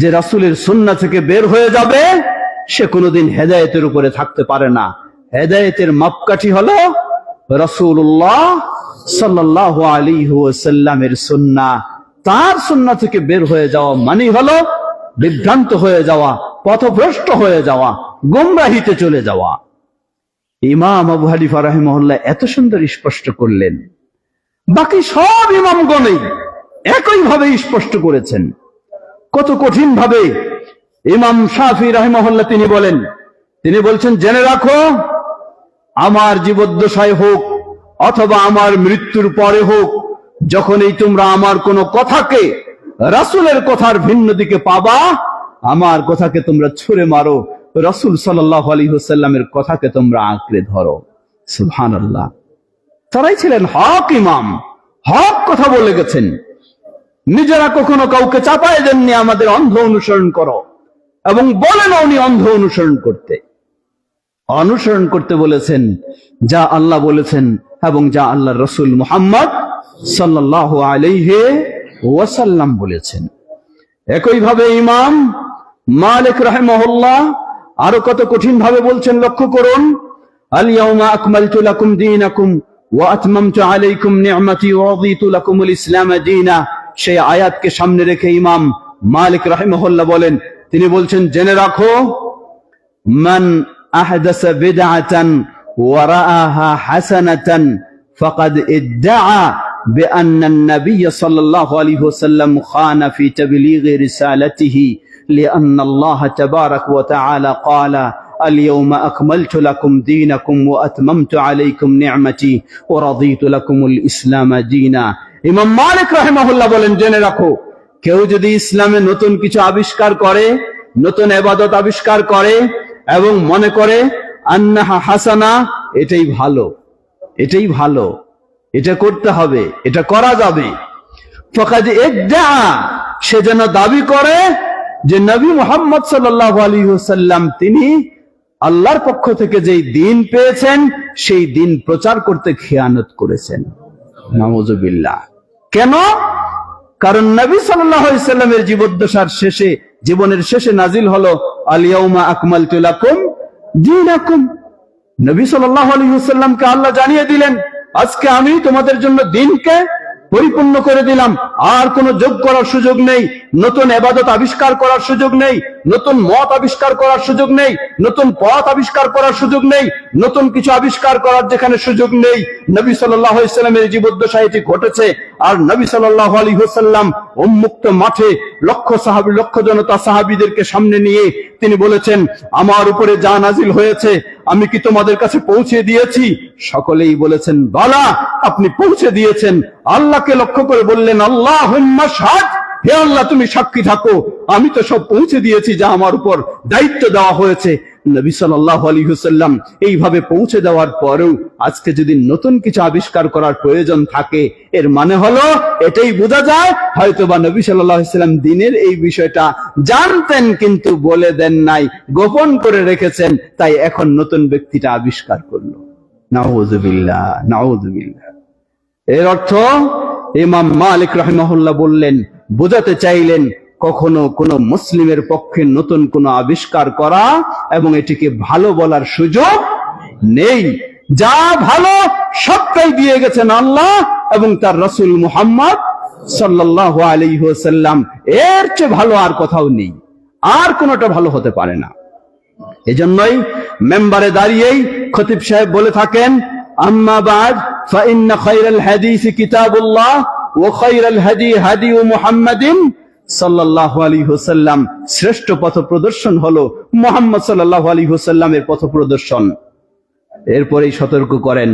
যে রাসূলের সুন্নাহ থেকে বের হয়ে যাবে সে কোনোদিন হেদায়েতের উপরে থাকতে পারে না। হেদায়েতের মাপকাঠি হলো রাসূলুল্লাহ সাল্লাল্লাহু আলাইহি ওয়াসাল্লামের সুন্নাহ। তার সুন্নাহ থেকে বের হয়ে যাওয়া মানে হলো বিভ্রান্ত হয়ে যাওয়া, পথভ্রষ্ট হয়ে যাওয়া, গোমরাহিতে চলে যাওয়া। ইমাম আবু হানিফা রাহিমাহুল্লাহ এত সুন্দর স্পষ্ট করলেন, বাকি সব ইমামগণই একইভাবে স্পষ্ট করেছেন। কত কঠিন ভাবে ইমাম শাফি রাহিমাহুল্লাহ তিনি বলছেন, জেনে রাখো, আমার জীবদ্দশায় হোক অথবা আমার মৃত্যুর পরে হোক, যখনই তোমরা আমার কোন কথাকে রাসূলের কথার ভিন্ন দিকে পাবা, আমার কথাকে তোমরা ছুঁড়ে মারো, রাসূল সাল্লাল্লাহু আলাইহি ওয়াসাল্লামের কথাকে তোমরা আঁকড়ে ধরো। সুবহানাল্লাহ, তারাই ছিলেন হক ইমাম, হক কথা বলে গেছেন। নিজেরা কখনো কাউকে চাপায় দেননি আমাদের অন্ধ অনুসরণ করো, এবং বলেন উনি অন্ধ অনুসরণ করতে বলেছেন যা আল্লাহ বলেছেন এবং যা আল্লাহর রাসূল মুহাম্মদ সাল্লাল্লাহু আলাইহি ওয়াসাল্লাম বলেছেন। একইভাবে ইমাম মালিক রাহিমাহুল্লাহ আরো কত কঠিন ভাবে বলছেন, লক্ষ্য করুন, আল ইয়াউমা আকমালতু লাকুম দীনাকুম ওয়া আতমামতু আলাইকুম নি'মাতি ওয়া রাদিতু লাকুমুল ইসলাম দীনা। সেই আয়াতকে সামনে রেখে ইমাম মালিক রাহিমাহুল্লাহ তিনি বলছেন, জেনে রাখো, মান আহদাসা বিদআতান ওয়া রাআহা হাসানাতান ফাকাদ ইদ্দাআ বিআন্না আন-নাবিয়্য সাল্লাল্লাহু আলাইহি ওয়াসাল্লাম খানা ফি তাবলীগি রিসালাতিহি লিআন্না আল্লাহ তাবারাক ওয়া তাআলা ক্বালা اليوم أكملت لكم دينكم وأتممت عليكم نعمتي ورضيت لكم الإسلام دينا। ইমাম মালিক রাহিমাহুল্লাহ বলেন, জেনে রাখো, কেউ যদি ইসলামে নতুন কিছু আবিষ্কার করে, নতুন ইবাদত আবিষ্কার করে এবং মনে করে আন্নাহা হাসানা, এটাই ভালো, এটা করতে হবে, এটা করা যাবে, ফাকাদ ইদ্দা, সে যেন দাবি করে যে নবী মুহাম্মদ সাল্লাল্লাহু আলাইহি ওয়াসাল্লাম তিনি আল্লাহর পক্ষ থেকে যেই দিন পেয়েছেন সেই দিন প্রচার করতে খেয়ানত করেছেন। নাউযুবিল্লাহ। কেন? কারণ নবী সাল্লাল্লাহু আলাইহি ওয়াসাল্লামের জীবনের শেষে নাজিল হলো আল ইয়াউমা আকমালতু লাকুম দীনাকুম। নবী সাল্লাল্লাহু আলাইহি ওয়াসাল্লামকে আল্লাহ জানিয়ে দিলেন, আজকে আমি তোমাদের জন্য দিনকে পরিপূর্ণ করে দিলাম, আর কোনো যোগ করার সুযোগ নেই, নতুন ইবাদত আবিষ্কার করার সুযোগ নেই, নতুন মত আবিষ্কার করার সুযোগ নেই, নতুন পথ আবিষ্কার করার সুযোগ নেই, নতুন কিছু আবিষ্কার করার যেখানে সুযোগ নেই। নবী সাল্লাল্লাহু আলাইহি ওয়াসাল্লামের জীবদ্দশায় এটি ঘটেছে। আর নবী সাল্লাল্লাহু আলাইহি ওয়াসাল্লাম উন্মুক্ত মাঠে লক্ষ জনতা সাহাবীদেরকে সামনে নিয়ে তিনি বলেছেন, আমার উপরে যা নাজিল হয়েছে আমি কি তোমাদের কাছে পৌঁছে দিয়েছি? সকলেই বলেছেন, বালা, আপনি পৌঁছে দিয়েছেন। আল্লাহকে লক্ষ্য করে বললেন, আল্লাহুম্মা শাহাদ, হে আল্লাহ তুমি সাক্ষী থাকো, আমি তো সব পৌঁছে দিয়েছি যা আমার উপর দায়িত্ব দেওয়া হয়েছে। নবী সাল্লাল্লাহু আলাইহি ওয়াসাল্লাম এইভাবে পৌঁছে দেওয়ার পরেও আজকে যদি নতুন কিছু আবিষ্কার করার প্রয়োজন থাকে, এর মানে হলো এটাই বোঝা যায় হয়তোবা নবী সাল্লাল্লাহু আলাইহি ওয়াসাল্লাম দ্বীনের এই বিষয়টা জানতেন কিন্তু বলে দেন নাই, গোপন করে রেখেছেন, তাই এখন নতুন ব্যক্তিটা আবিষ্কার করলো। নাউযুবিল্লাহ, নাউযুবিল্লাহ। এর অর্থ ইমাম মালিক রাহিমাহুল্লাহ বললেন, বোঝাতে চাইলেন কখনো কোনো মুসলিমের পক্ষে নতুন কোনো আবিষ্কার করা এবং এটিকে ভালো বলার সুযোগ নেই। যা ভালো সবটাই দিয়ে গেছেন আল্লাহ এবং তার রাসূল মুহাম্মদ সাল্লাল্লাহু আলাইহি ওয়াসাল্লাম। এর চেয়ে ভালো আর কোথাও নেই, আর কোনোটা ভালো হতে পারে না। এজন্যই মেম্বারে দাঁড়িয়েই খতিব সাহেব বলে থাকেন, আম্মা বাদ ফাইন্না খায়রাল হাদিস কিতাবুল্লাহ ওয়া খায়রাল হাদি হাদি মুহাম্মাদিন সাল্লাল্লাহু আলাইহি ওয়াসাল্লাম। শ্রেষ্ঠ পথ প্রদর্শন হলো মুহাম্মদ সাল্লাল্লাহু আলাইহি ওয়াসাল্লামের পথ প্রদর্শন। এরপরেই সতর্ক করেন,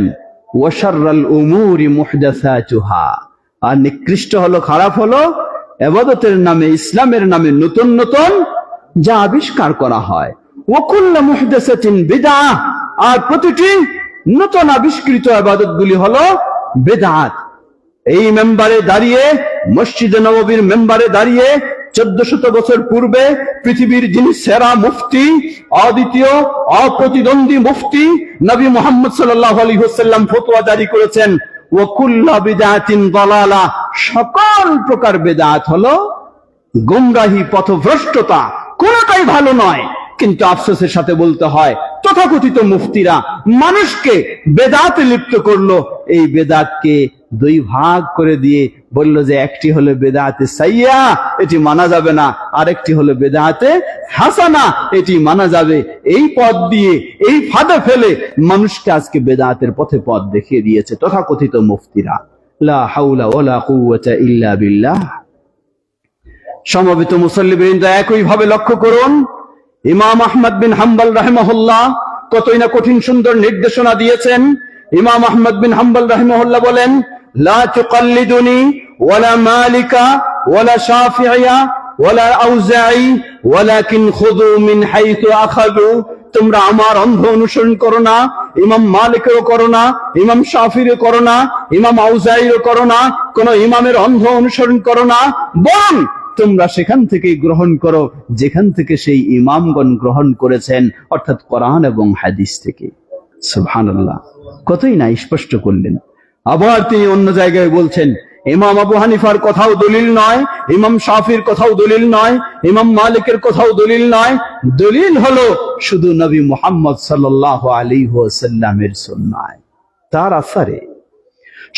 ওয়া শাররাল উমুরি মুহদাসাতুহা, আর নিকৃষ্ট হলো, খারাপ হলো ইবাদতের নামে, ইসলামের নামে নতুন নতুন যা আবিষ্কার করা হয়। ওয়া কুল্লু মুহদাসাতিন বিদআহ, আর প্রতিটি নতুন আবিষ্কৃত ইবাদতগুলি হলো বিদআত। এই মেম্বারে দাঁড়িয়ে, মসজিদে নববীর মেম্বারে দাঁড়িয়ে 1400 বছর পূর্বে পৃথিবীর যিনি সেরা মুফতি, অদ্বিতীয় অপ্রতিদ্বন্দ্বী মুফতি নবী মুহাম্মদ সাল্লাল্লাহু আলাইহি ওয়াসাল্লাম ফতোয়া জারি করেছেন, ওয়া কুল্লু বিদআতিন দালালা, সকল প্রকার বিদআত হলো গোমরাহি, পথভ্রষ্টতা, কোনটাই ভালো নয়। কিন্তু আফসোসের সাথে বলতে হয়, তথাকথিত মুফতিরা মানুষকে বেদাতে লিপ্ত করলো। এই বেদাতকে দুই ভাগ করে দিয়ে বলল যে একটি হলো বেদাতে সাইয়্যা, এটি মানা যাবে না, আরেকটি হলো বেদাতে হাসানা, এটি মানা যাবে। এই পথ দিয়ে, এই ফাঁদে ফেলে মানুষকে আজকে বেদাতের পথে পথ দেখিয়ে দিয়েছে তথাকথিত মুফতিরা। লা হাওলা ওয়ালা কুওয়াতা ইল্লা বিল্লাহ। সমবেত মুসল্লিবৃন্দ, একই ভাবে লক্ষ্য করুন, ইমাম আহমদ বিন হাম্বল রাহিমাহুল্লাহ কতই না কঠিন সুন্দর নির্দেশনা দিয়েছেন। ইমাম আহমদ বিন হাম্বল রাহিমাহুল্লাহ বলেন, লা তুকাল্লিদুনি ওয়ালা মালিকা ওয়ালা শাফিঈয়া ওয়ালা আউজাঈ ওয়ালাকিন খুযু মিন হাইথু আখাযু, তোমরা আমার অন্ধ অনুসরণ করো না, ইমাম মালিকেরও করো না, ইমাম শাফিঈরও করো না, ইমাম আউজাঈরও করো না, কোন ইমামের অন্ধ অনুসরণ করো না, বরং তোমরা সেখান থেকে গ্রহণ করো যেখান থেকে সেই ইমামগণ গ্রহণ করেছেন, অর্থাৎ কোরআন এবং হাদিস থেকে। সুবহানাল্লাহ, কতই না স্পষ্ট করলেন। আবার তিনি অন্য জায়গায় বলছেন, ইমাম আবু হানিফার কথাও দলিল নয়, ইমাম শাফির কথাও দলিল নয়, ইমাম মালিকের কথাও দলিল নয়, দলিল হলো শুধু নবী মুহাম্মদ সাল্লাল্লাহু আলাইহি ওয়াসাল্লামের সুন্নাহ, তার আসারে।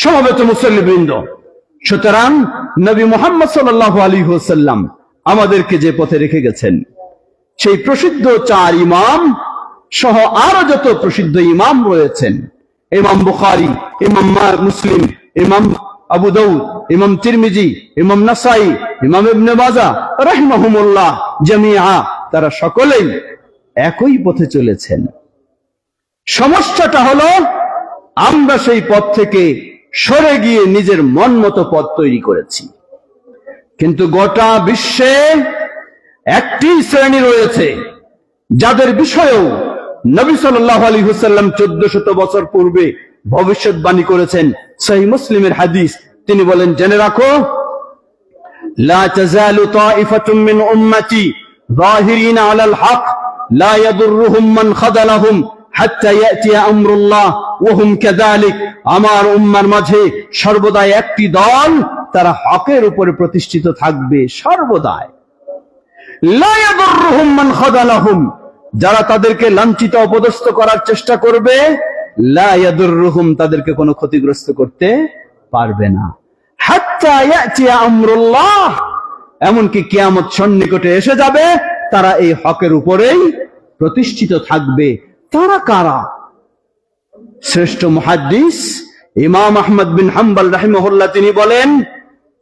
সমবেত মুসল্লিবৃন্দ, সুতরাং নবী মুহাম্মদ সাল্লাল্লাহু আলাইহি ওয়াসাল্লাম আমাদেরকে যে পথে রেখে গেছেন, সেই প্রসিদ্ধ 4 ইমাম সহ আরো যত প্রসিদ্ধ ইমাম রয়েছেন, ইমাম বুখারী, ইমাম মুসলিম, ইমাম আবু দাউদ, ইমাম তিরমিজি, ইমাম নাসাই, ইমাম ইবনে মাজাহ রাহিমাহুমুল্লাহ জামিআ, তারা সকলেই একই পথে চলেছেন। সমস্যাটা হলো আমরা সেই পথ থেকে সরে গিয়ে নিজের মন মতো পথ তৈরি করেছি। কিন্তু গোটা বিশ্বে একটি শ্রেণী রয়েছে যাদের বিষয়েও নবী সাল্লাল্লাহু আলাইহি ওয়াসাল্লাম 1400 বছর পূর্বে ভবিষ্যৎবাণী করেছেন। সহিহ মুসলিমের হাদিস, তিনি বলেন, জেনে রাখো, লা তাজালু তাইফাতুম মিন উম্মতি যাহিরিনা আলাল হক লা ইয়াদুররুহুম মান খাযালাহুম হাত্তা ইয়াতি আমরুল্লাহ ওয়া হুম কাযালিক। আমার উম্মার মাঝে সর্বদাই একটি দল, তারা হকের উপরে প্রতিষ্ঠিত থাকবে সর্বদাই। লা ইয়াদুররুহুম মান খাযালাহুম, যারা তাদেরকে লাঞ্ছিত অপদস্থ করার চেষ্টা করবে, লা ইয়াদুররুহুম, তাদেরকে কোনো ক্ষতিগ্রস্ত করতে পারবে না। হাত্তা ইয়াতিয়া আমরুল্লাহ, এমনকি কিয়ামত সন্নিকটে এসে যাবে, তারা এই হকের উপরেই প্রতিষ্ঠিত থাকবে। তারা কারা? শ্রেষ্ঠ মুহাদ্দিস ইমাম আহমদ বিন হাম্বল রাহিমাহুল্লাহ তিনি বলেন,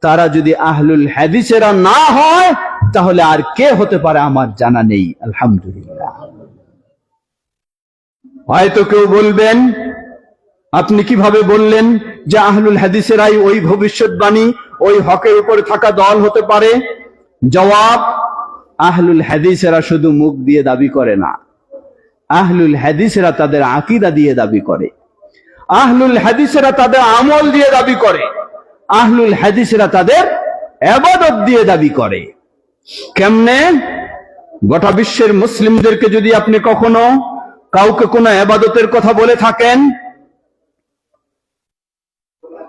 তারা যদি আহলুল হাদিসেরা না হয় তাহলে আর কে হতে পারে আমার জানা নেই। আলহামদুলিল্লাহ। হয়তো কেউ বলবেন, আপনি কিভাবে বললেন যে আহলুল হাদিসেরাই ওই ভবিষ্যৎবাণী, ওই হকের উপরে থাকা দল হতে পারে? জবাব, আহলুল হাদিসেরা শুধু মুখ দিয়ে দাবি করে না, আহলুল হাদিসেরা তাদের আকীদা দিয়ে দাবি করে, আহলুল হাদিসেরা তাদের আমল দিয়ে দাবি করে, আহলুল হাদিসেরা তাদের ইবাদত দিয়ে দাবি করে। কেমনে? গোটা বিশ্বের মুসলিমদেরকে যদি আপনি কখনো কাউকে কোন ইবাদতের কথা বলে থাকেন,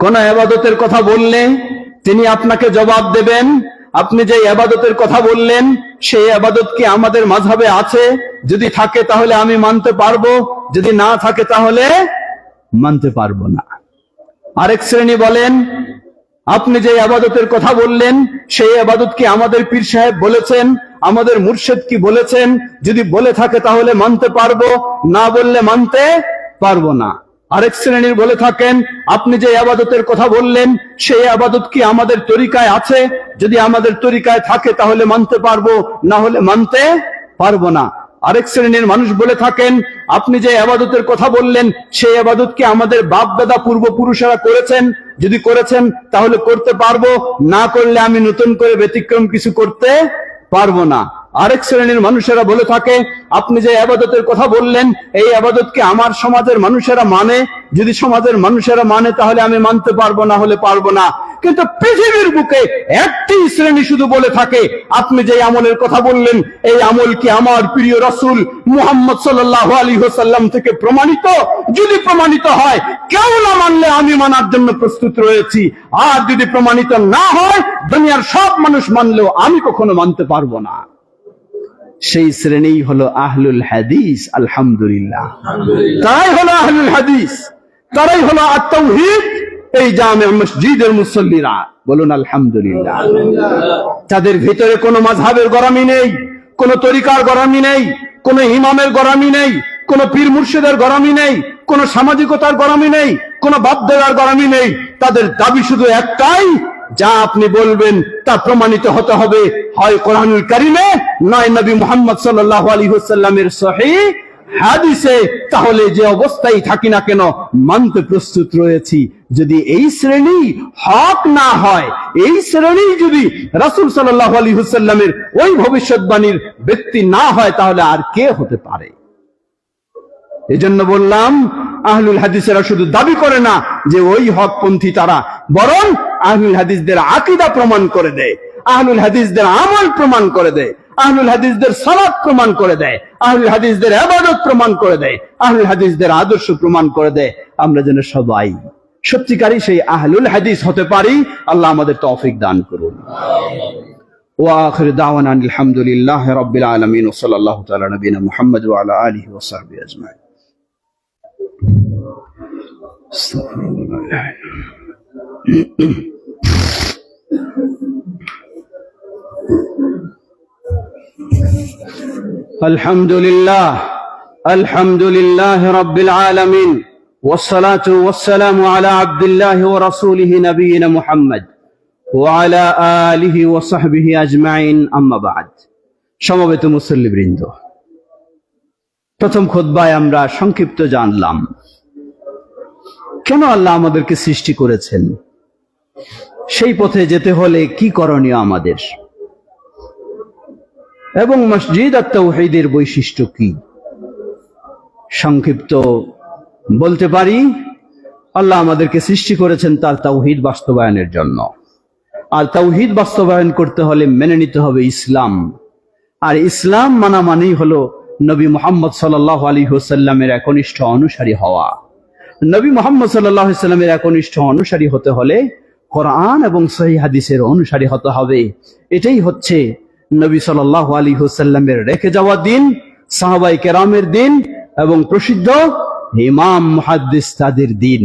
কোন ইবাদতের কথা বললে তিনি আপনাকে জবাব দেবেন, আপনি যে ইবাদতের কথা বললেন সেই ইবাদত কি আমাদের মাযহাবে আছে? যদি থাকে তাহলে আমি মানতে পারবো, যদি না থাকে তাহলে মানতে পারবো না। আরেক শ্রেণী বলেন, আপনি যে ইবাদতের কথা বললেন সেই ইবাদত কি আমাদের পীর সাহেব বলেছেন, আমাদের মুর্শিদ কি বলেছেন? যদি বলে থাকে তাহলে মানতে পারবো, না বললে মানতে পারবো না। আরেক শ্রেণীর বলে থাকেন, আপনি যে ইবাদতের কথা বললেন সেই ইবাদত কি আমাদের তরিকায় আছে? যদি আমাদের তরিকায় থাকে তাহলে মানতে পারবো, না হলে মানতে পারবো না। আরেক শ্রেণীর মানুষ বলে থাকেন, আপনি যে ইবাদতের কথা বললেন সেই ইবাদত কি আমাদের বাপ দাদা পূর্বপুরুষেরা করেছেন? যদি করেছেন তাহলে করতে পারবো, না করলে আমি নতুন করে ব্যতিক্রম কিছু করতে পারবো না। আরেক শ্রেণীর মানুষেরা বলে থাকে, আপনি যে ইবাদতের কথা বললেন এই ইবাদত কি আমার সমাজের মানুষেরা মানে? যদি সমাজের মানুষেরা মানে তাহলে আমি মানতে পারবো, না হলে পারবো না। কিন্তু পৃথিবীর বুকে একটি শ্রেণী শুধু বলে থাকে, আপনি যে আমলের কথা বললেন এই আমল কি আমার প্রিয় রাসূল মুহাম্মদ সাল্লাল্লাহু আলাইহি ওয়াসাল্লাম থেকে প্রমাণিত? যদি প্রমাণিত হয় কেউ না মানলে আমি মানার জন্য প্রস্তুত রয়েছি, আর যদি প্রমাণিত না হয় দুনিয়ার সব মানুষ মানলেও আমি কখনো মানতে পারবো না। সেই শ্রেণী হলো আহলুল হাদিস। আলহামদুলিল্লাহ, তারাই হলো আহলুল হাদিস, তারাই হলো আত-তাওহীদ এই জামে মসজিদের মুসল্লিরা। বলুন আলহামদুলিল্লাহ। তাদের ভিতরে কোনো মাযহাবের গোরামি নেই, কোনো তরিকার গোরামি নেই, কোনো ইমামের গোরামি নেই, কোনো পীর মুর্শিদের গোরামি নেই, কোনো সামাজিকতার গোরামি নেই, কোনো বাপদাদার গোরামি নেই। তাদের দাবি শুধু একটাই, যা আপনি বলবেন তা প্রমাণিত হতে হবে হয় কোরআনুল কারীমে, নয় নবী মুহাম্মদ সাল্লাল্লাহু আলাইহি ওয়াসাল্লামের সহিহ হাদিসে। তাহলে যে অবস্থায় থাকি না কেন মানতে প্রস্তুত রয়েছি। যদি এই শ্রেণী হক না হয়, এই শ্রেণী যদি রাসূল সাল্লাল্লাহু আলাইহি ওয়াসাল্লামের ওই ভবিষ্যৎবাণীর ব্যক্তি না হয় তাহলে আর কে হতে পারে? এজন্য বললাম, আহলুল হাদিসেরা শুধু দাবি করে না যে ওই হকপন্থী তারা, বরং আহলুল হাদিসদের আকীদা প্রমাণ করে দেয়, আহলুল হাদিসদের আমল প্রমাণ করে দেয়, আহলুল হাদিসদের সালাত প্রমাণ করে দেয়, আহলুল হাদিসদের ইবাদত প্রমাণ করে দেয়, আহলুল হাদিসদের আদর্শ প্রমাণ করে দেয়। আমরা যেন সবাই সত্যিকারই সেই আহলুল হাদিস হতে পারি। আল্লাহ আমাদের তৌফিক দান করুন। ওয়া আখিরু দাওয়ানা আলহামদুলিল্লাহি রাব্বিল আলামিন ওয়া সাল্লাল্লাহু তাআলা নবিনা মুহাম্মদ ওয়া আলা আলিহি ওয়া সাহবিহি আজমাইন। আলহামদুলিল্লাহ, আলহামদুলিল্লাহি রাব্বিল আলামিন, ওয়াসসালাতু ওয়াসসালামু আলা আবদিল্লাহি ওয়া রাসূলিহি নবিয়িনা মুহাম্মদ ওয়া আলা আলিহি ওয়া সাহবিহি আজমাইন, আম্মা বা'দ। সমবেত মুসল্লিবৃন্দ, প্রথম খুতবায় আমরা সংক্ষিপ্ত জানলাম কেন আল্লাহ আমাদেরকে সৃষ্টি করেছেন, সেই পথে যেতে হলে কি করণীয় আমাদের, এবং মসজিদ আত-তাওহীদের বৈশিষ্ট্য কি। সংক্ষিপ্ত বলতে পারি, আল্লাহ আমাদেরকে সৃষ্টি করেছেন তার তাওহীদ বাস্তবায়নের জন্য। আর তাওহীদ বাস্তবায়ন করতে হলে মেনে নিতে হবে ইসলাম। আর ইসলাম মানা মানেই হলো নবী মুহাম্মদ সাল্লাল্লাহু আলাইহি ওয়াসাল্লামের একনিষ্ঠ অনুসারী হওয়া। নবী মুহাম্মদ সাল্লাল্লাহু আলাইহি ওয়াসাল্লামের একনিষ্ঠ অনুসারী হতে হলে কোরআন এবং সহিহ হাদিসের অনুসারী হতে হবে। এটাই হচ্ছে নবী সাল্লাল্লাহু আলাইহি ওয়াসাল্লামের রেখে যাওয়া দিন, সাহাবায়ে কেরামের দিন এবং প্রসিদ্ধ ইমাম মুহাদ্দিস তাদের দিন।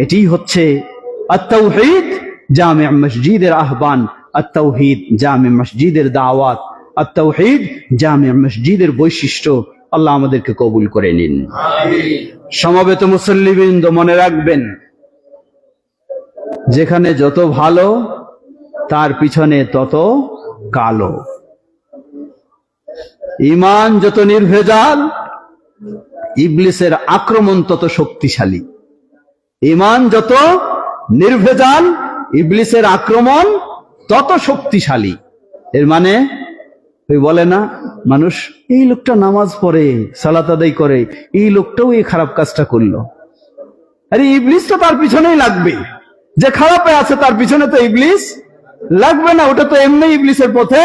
এটি হচ্ছে আত-তাওহীদ জামে মসজিদের আহ্বান, আত-তাওহীদ জামে মসজিদের দাওয়াত, আত-তাওহীদ জামে মসজিদের বৈশিষ্ট্য। আল্লাহ আমাদেরকে কবুল করে নিন। সমবেত মুসল্লিবৃন্দ, মনে রাখবেন, যেখানে যত ভালো তার পিছনে তত কালো। ঈমান যত নির্ভেজাল, ইবলিসের আক্রমণ তত শক্তিশালী। ঈমান যত নির্ভেজাল, ইবলিসের আক্রমণ তত শক্তিশালী। এর মানে ওই বলে না মানুষ, এই লোকটা নামাজ পড়ে, সালাত আদায় করে, এই লোকটাও এই খারাপ কাজটা করলো। আরে ইবলিস তো তার পিছনেই লাগবে। যে খারাপে আছে তার পিছনে তো ইবলিস লাগবে না, ওটা তো এমনি ইবলিসের পথে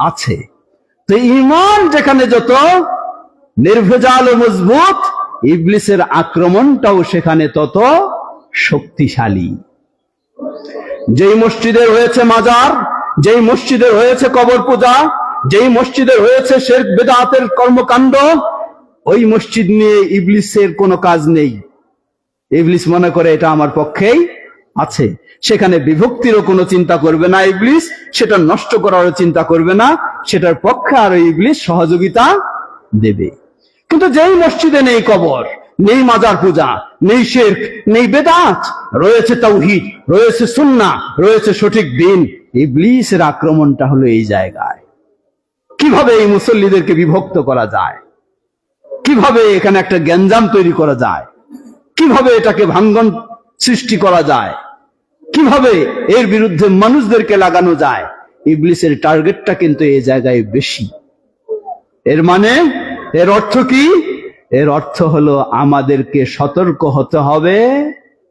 আছে। তো ঈমান যেখানে যত নির্ভেজাল ও মজবুত, ইবলিসের আক্রমণটাও সেখানে তত শক্তিশালী। যেই মসজিদের হয়েছে মাজার, যেই মসজিদের হয়েছে কবর পূজা, যেই মসজিদের হয়েছে শিরক বিদআতের কর্মকাণ্ড, ওই মসজিদ নিয়ে ইবলিসের কোনো কাজ নেই। ইবলিস মনে করে এটা আমার পক্ষেই আছে, সেখানে বিভক্তিরও কোনো চিন্তা করবে না ইবলিস, সেটা নষ্ট করারও চিন্তা করবে না, সেটার পক্ষে আরো ইবলিস সহযোগিতা দেবে। কিন্তু যেই মসজিদে নেই কবর, নেই মাজার পূজা, নেই শিরক, নেই বেদাত, রয়েছে তাওহীদ, রয়েছে সুন্নাহ, রয়েছে সঠিক দিন, ইবলিসের আক্রমণটা হলো এই জায়গায়। কিভাবে এই মুসল্লিদেরকে বিভক্ত করা যায়, কিভাবে এখানে একটা গ্যাঞ্জাম তৈরি করা যায়, কিভাবে এটাকে ভাঙ্গন সৃষ্টি করা যায়, কিভাবে এর বিরুদ্ধে মানুষদেরকে লাগানো যায়, ইবলিসের টার্গেটটা কিন্তু এই জায়গায় বেশি। এর মানে, এর অর্থ কি? এর অর্থ হলো আমাদেরকে সতর্ক হতে হবে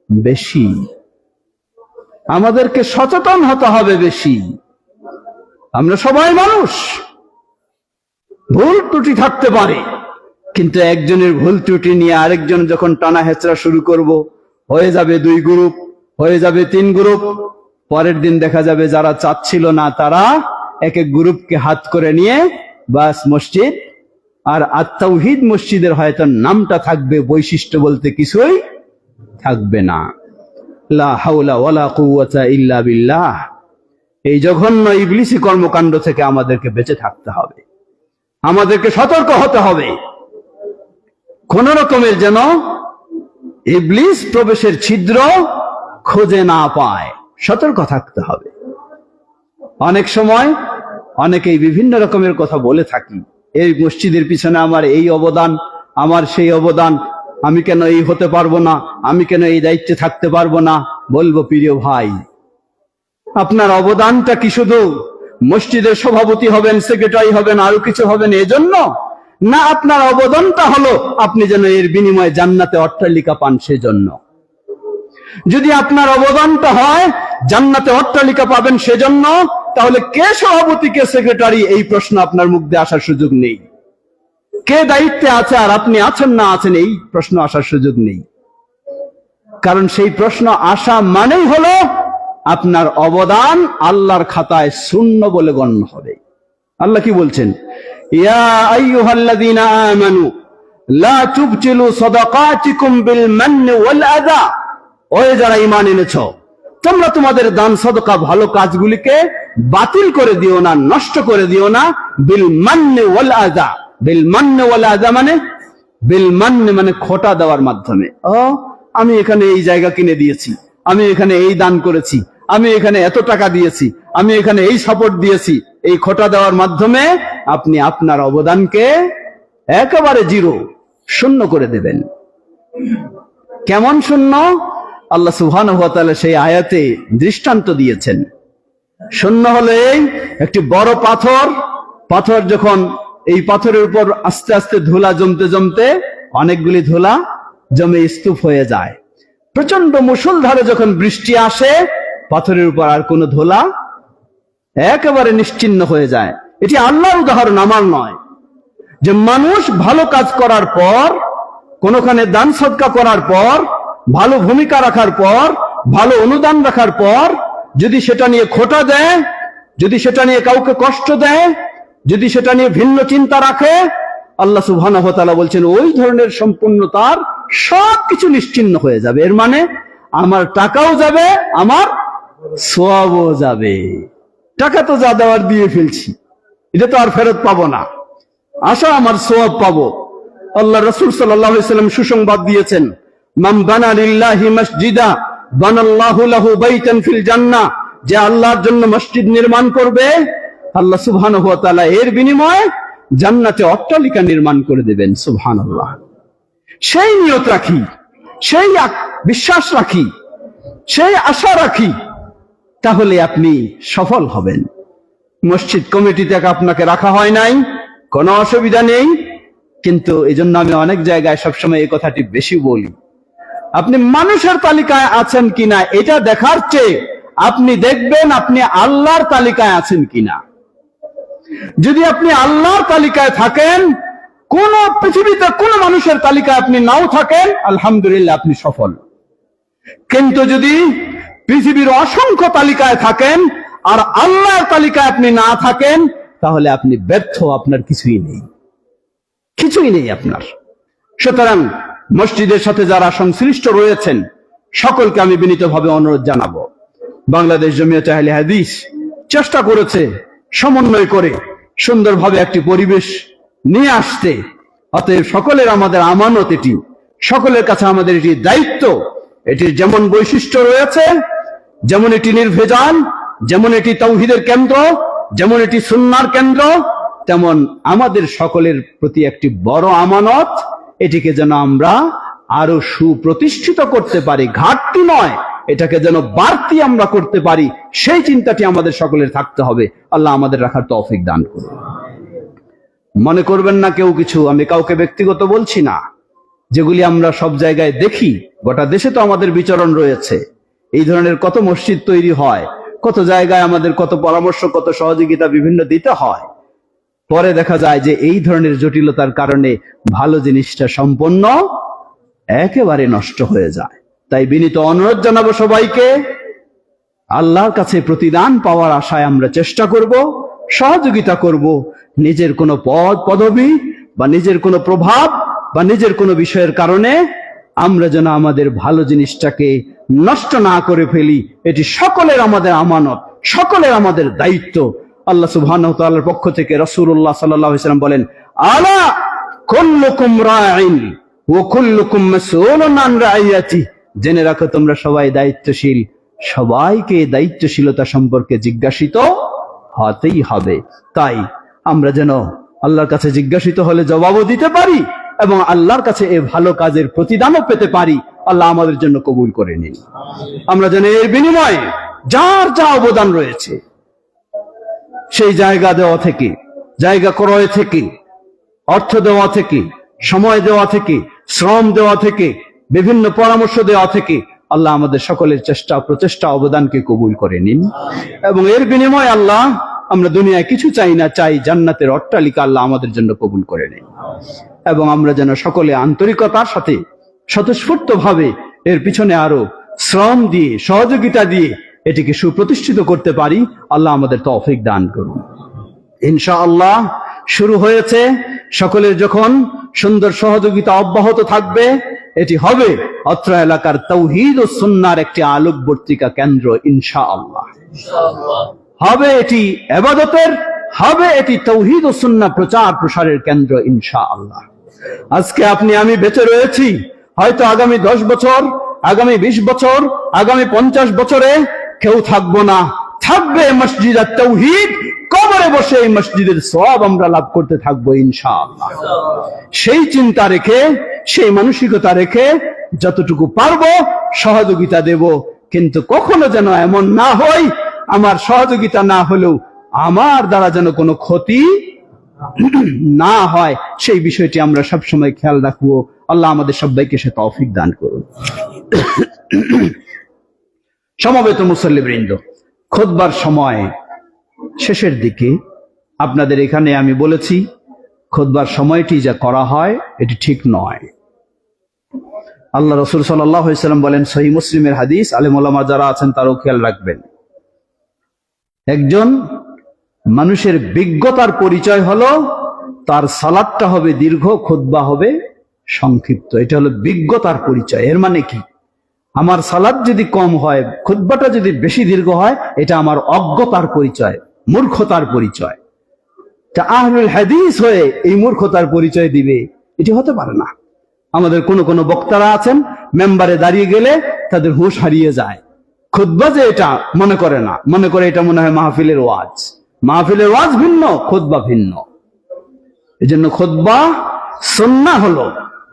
বেশি, আমাদেরকে সচেতন হতে হবে বেশি। আমরা সবাই মানুষ, ভুল ত্রুটি থাকতে পারে, কিন্তু একজনের ভুল ত্রুটি নিয়ে আরেকজন যখন টানা হেচড়া শুরু করব, হয়ে যাবে 2 গ্রুপ, হয়ে যাবে 3 গ্রুপ। পরের দিন দেখা যাবে যারা চাচ্ছিল না তারা এক এক গ্রুপকে হাত করে নিয়ে বাস মসজিদ, আর আত-তাওহীদ মসজিদের হয়তো নামটা থাকবে, বৈশিষ্ট্য বলতে কিছুই থাকবে না। লা হাওলা ওয়ালা কুওয়াতা ইল্লা বিল্লাহ। এই জঘন্য ইবলিসি কর্মকাণ্ড থেকে আমাদেরকে বেঁচে থাকতে হবে, আমাদেরকে সতর্ক হতে হবে, কোন রকমের যেন ইবলিস প্রবেশের ছিদ্র খুঁজে না পায়, সতর্ক থাকতে হবে। অনেক সময় অনেকেই বিভিন্ন রকমের কথা বলে থাকি, এই মসজিদের পিছনে আমার এই অবদান, আমার সেই অবদান, আমি কেন এই হতে পারবো না, আমি কেন এই দায়িত্বে থাকতে পারবো না। বলবো প্রিয় ভাই, আপনার অবদানটা কি শুধু মসজিদের সভাপতি হবেন, সেক্রেটারি হবেন, আরো কিছু হবেন এজন্য? না, আপনার অবদানটা হলো আপনি যেন এর বিনিময়ে জান্নাতে অট্টালিকা পান সেজন্য। যদি আপনার অবদানটা হয় জান্নাতে অট্টালিকা পাবেন সেজন্য, তাহলে কে সভাপতি, কে সেক্রেটারি, এই প্রশ্ন আপনার মুখ দিয়ে আসার সুযোগ নেই। কে দায়িত্বে আছে আর আপনি আছেন না আছেন, এই প্রশ্ন আসার সুযোগ নেই। কারণ সেই প্রশ্ন আসা মানেই হলো আপনার অবদান আল্লাহর খাতায় শূন্য বলে গণ্য হবে। আল্লাহ কি বলছেন? ইয়া আইয়ুহাল্লাযীনা আমানু লা তুবতিলু সাদাকাতিকুম বিল মান্নি ওয়াল আযা। ওই যারা ঈমান এনেছো, তোমরা তোমাদের দান সদকা ভালো কাজগুলিকে বাতিল করে দিও না, নষ্ট করে দিও না। বিল মান্নি ওয়াল আযা। বিল মান্নি ওয়াল আযা মানে, বিল মান্নি মানে খোটা দেওয়ার মাধ্যমে। আমি এখানে এই জায়গা কিনে দিয়েছি, আমি এখানে এই দান করেছি, আমি এখানে এত টাকা দিয়েছি, আমি এখানে এই সাপোর্ট দিয়েছি, এই খোটা দেওয়ার মাধ্যমে আপনি আপনার অবদানকে একেবারে জিরো, শূন্য করে দেবেন। কেমন শূন্য? আল্লাহ সুবহানাহু ওয়া তাআলা সেই আয়াতে দৃষ্টান্ত দিয়েছেন। শূন্য হলো এই, একটি বড় পাথর যখন এই পাথরের উপর আস্তে আস্তে ধুলা জমতে জমতে অনেকগুলি ধুলা জমে স্তূপ হয়ে যায়। প্রচন্ড মুষলধারে যখন বৃষ্টি আসে, পাথরের উপর আর কোনো ধুলা একেবারে নিশ্চিহ্ন হয়ে যায়। এটি আল্লাহর উদাহরণ, আমার নয়। যে মানুষ ভালো কাজ করার পর, কোনখানে দান সদকা করার পর, ভালো ভূমিকা রাখার পর, ভালো অনুদান রাখার পর যদি সেটা নিয়ে খোটা দেয়, যদি সেটা নিয়ে কাউকে কষ্ট দেয়, যদি সেটা নিয়ে ভিন্ন চিন্তা রাখে, আল্লাহ সুবহানাহু ওয়া তাআলা বলছেন ওই ধরনের সম্পূর্ণ তার সবকিছু নিশ্চিহ্ন হয়ে যাবে। এর মানে আমার টাকাও যাবে, আমার সওয়াবও যাবে। টাকা তো যা দেওয়ার দিয়ে ফেলছি, এটা তো আর ফেরত পাবো না। আশা আমার সওয়াব পাবো। আল্লাহ রাসূল সাল্লাল্লাহু আলাইহি ওয়াসাল্লাম সুসংবাদ দিয়েছেন, মান বানা লিল্লাহি মাসজিদা বানাল্লাহু লাহু বাইতান ফিল জান্নাহ। যে আল্লাহর জন্য মসজিদ নির্মাণ করবে, আল্লাহ সুবহানাহু ওয়া তাআলা এর বিনিময়ে জান্নাতে অট্টালিকা নির্মাণ করে দেবেন। সুবহানাল্লাহ। সেই নিয়ত রাখি, সেই বিশ্বাস রাখি, সেই আশা রাখি, তাহলে আপনি সফল হবেন। মসজিদ কমিটি থেকে আপনাকে রাখা হয় নাই, কোনো অসুবিধা নেই, কিন্তু এই জন্য আমি অনেক জায়গায় সবসময় এই কথাটি বেশি বলি, আপনি মানুষের তালিকায় আছেন কিনা এটা দেখার চেয়ে আপনি দেখবেন আপনি আল্লাহর তালিকায় আছেন কিনা। যদি আপনি আল্লাহর তালিকায় থাকেন, কোন পৃথিবীতে কোন মানুষের তালিকায় আপনি নাও থাকেন, আলহামদুলিল্লাহ আপনি সফল। কিন্তু যদি পৃথিবীর অসংখ্য তালিকায় থাকেন আর আল্লাহর তালিকায় আপনি না থাকেন, তাহলে আপনি ব্যর্থ, আপনার কিছুই নেই, কিছুই নেই আপনার। সুতরাং মসজিদের সাথে যারা সংশ্লিষ্ট রয়েছেন সকলকে আমি বিনীতভাবে অনুরোধ জানাবো, বাংলাদেশ জমিয়ত আহলে হাদিস চেষ্টা করেছে সমন্বয় করে সুন্দরভাবে একটি পরিবেশ নিয়ে আসতে। অতএব সকলের আমাদের আমানত এটি, সকলের কাছে আমাদের এটি দায়িত্ব। এটির যেমন বৈশিষ্ট্য রয়েছে, যেমন এটি নির্ভেজাল, যেমন এটি তাওহীদের কেন্দ্র, যেমন এটি সুন্নাহর কেন্দ্র, তেমন আমাদের সকলের প্রতি একটি বড় আমানত, এটিকে যেন আমরা আরো সুপ্রতিষ্ঠিত করতে পারি, ঘাটতি নয়, এটাকে যেন বাড়তি আমরা করতে পারি, সেই চিন্তাটি আমাদের সকলের থাকতে হবে। আল্লাহ আমাদের রাখার তৌফিক দান করুন। মনে করবেন না কেউ কিছু, আমি কাউকে ব্যক্তিগত বলছি না, যেগুলি আমরা সব জায়গায় দেখি, গোটা দেশে তো আমাদের বিচরণ রয়েছে, এই ধরনের কত মসজিদ তৈরি হয়, কত জায়গায় আমাদের কত পরামর্শ, কত সহযোগিতা বিভিন্ন দিতে হয়, পরে দেখা যায় যে এই ধরনের জটিলতার কারণে ভালো জিনিসটা সম্পূর্ণ একেবারে নষ্ট হয়ে যায়। তাই বিনীত অনুরোধ জানাবো সবাইকে, আল্লাহর কাছে প্রতিদান পাওয়ার আশায় আমরা চেষ্টা করব, সহযোগিতা করব। নিজের কোনো পদ পদবি বা নিজের কোনো প্রভাব বা নিজের কোনো বিষয়ের কারণে আমরা যেন আমাদের ভালো জিনিসটাকে নষ্ট না করে ফেলি। এটি সকলের আমাদের আমানত, সকলের আমাদের দায়িত্ব। আল্লাহ সুবহানাহু ওয়া তাআলার পক্ষ থেকে রাসূলুল্লাহ সাল্লাল্লাহু আলাইহি ওয়াসাল্লাম বলেন, আলা কুল্লুকুম রাঈন ওয়া কুল্লুকুম মাসউলুন আন রাইয়াতি। জেনে রাখো তোমরা সবাই দায়িত্বশীল, সবাইকে দায়িত্বশীলতা সম্পর্কে জিজ্ঞাসিত হতেই হবে। তাই আমরা যেন আল্লাহর কাছে জিজ্ঞাসিত হলে জবাবও দিতে পারি এবং আল্লাহর কাছে এই ভালো কাজের প্রতিদানও পেতে পারি। আল্লাহ আমাদের জন্য কবুল করে নিন। আমরা যেন এর বিনিময়ে যার যা অবদান রয়েছে সেই জায়গা দেওয়া থেকে, জায়গা ক্রয় থেকে, অর্থ দেওয়া থেকে, সময় দেওয়া থেকে, শ্রম দেওয়া থেকে, বিভিন্ন পরামর্শ দেওয়া থেকে আল্লাহ আমাদের সকলের চেষ্টা প্রচেষ্টা অবদানকে কবুল করে নিন। এবং এর বিনিময়ে আল্লাহ, আমরা দুনিয়ায় কিছু চাই না, চাই জান্নাতের অট্টালিকা আল্লাহ আমাদের জন্য কবুল করে নিন। এবং আমরা যেন সকলে আন্তরিকতার সাথে স্বতঃস্ফূর্ত ভাবে এর পিছনে আরো শ্রম দিয়ে, সহযোগিতা দিয়ে এটিকে সুপ্রতিষ্ঠিত করতে পারি। আল্লাহ আমাদের তৌফিক দান করুন। ইনশাআল্লাহ শুরু হয়েছে, সকলের যখন সুন্দর সহযোগিতা অব্যাহত থাকবে, এটি হবে অত্র এলাকার তাওহীদ ও সুন্নাহর একটি আলোকবর্তিকা কেন্দ্র। ইনশাআল্লাহ হবে এটি ইবাদতের, হবে এটি তাওহীদ ও সুন্নাহ প্রচার প্রসারের কেন্দ্র। ইনশাআল্লাহ আজকে আপনি আমি বেঁচে রয়েছি, হয়তো আগামী 10 বছর, আগামী 20 বছর, আগামী 50 বছরে কেউ থাকবো না, থাকবে মসজিদ আর তাওহীদ। কবরে বসে এই মসজিদের সওয়াব আমরা লাভ করতে থাকবো ইনশাআল্লাহ। সেই চিন্তা রেখে, সেই মানসিকতা রেখে যতটুকু পারবো সহযোগিতা দেব, কিন্তু কখনো যেন এমন না হয় আমার সহযোগিতা না হলেও আমার দ্বারা যেন কোনো ক্ষতি না হয়, সেই বিষয়টি আমরা সবসময় খেয়াল রাখবো। আল্লাহ আমাদের সবাইকে সে তৌফিক দান করুন। সমবেত মুসল্লিবৃন্দ, খুতবার সময় শেষের দিকে আপনাদের এখানে আমি বলেছি, খুতবার সময়টি যা করা হয় এটি ঠিক নয়। আল্লাহ রাসূল সাল্লাল্লাহু আলাইহি ওয়াসাল্লাম বলেন, সহিহ মুসলিমের হাদিস, আলেম ওলামা যারা আছেন তারাও খেয়াল রাখবেন, একজন মানুষের বিজ্ঞতার পরিচয় হলো তার সালাতটা হবে দীর্ঘ, খুতবা হবে সংক্ষিপ্ত। এটা হলো বিজ্ঞতার পরিচয়। এর মানে কি? আমার সালাত যদি কম হয়, খুতবাটা যদি বেশি দীর্ঘ হয়, এটা আমার অজ্ঞতার পরিচয়, মূর্খতার পরিচয়। তা আহলুল হাদিস হয়ে এই মূর্খতার পরিচয় দিবে, এটি হতে পারে না। আমাদের কোন কোন বক্তারা আছেন, মেম্বারে দাঁড়িয়ে গেলে তাদের হুঁশ হারিয়ে যায়। খুতবা যে এটা মনে করে না, মনে করে এটা মনে হয় মাহফিলের ওয়াজ। মাহফিলের ওয়াজ ভিন্ন, খুতবা ভিন্ন। এই জন্য খুতবা সুন্নাহ হলো,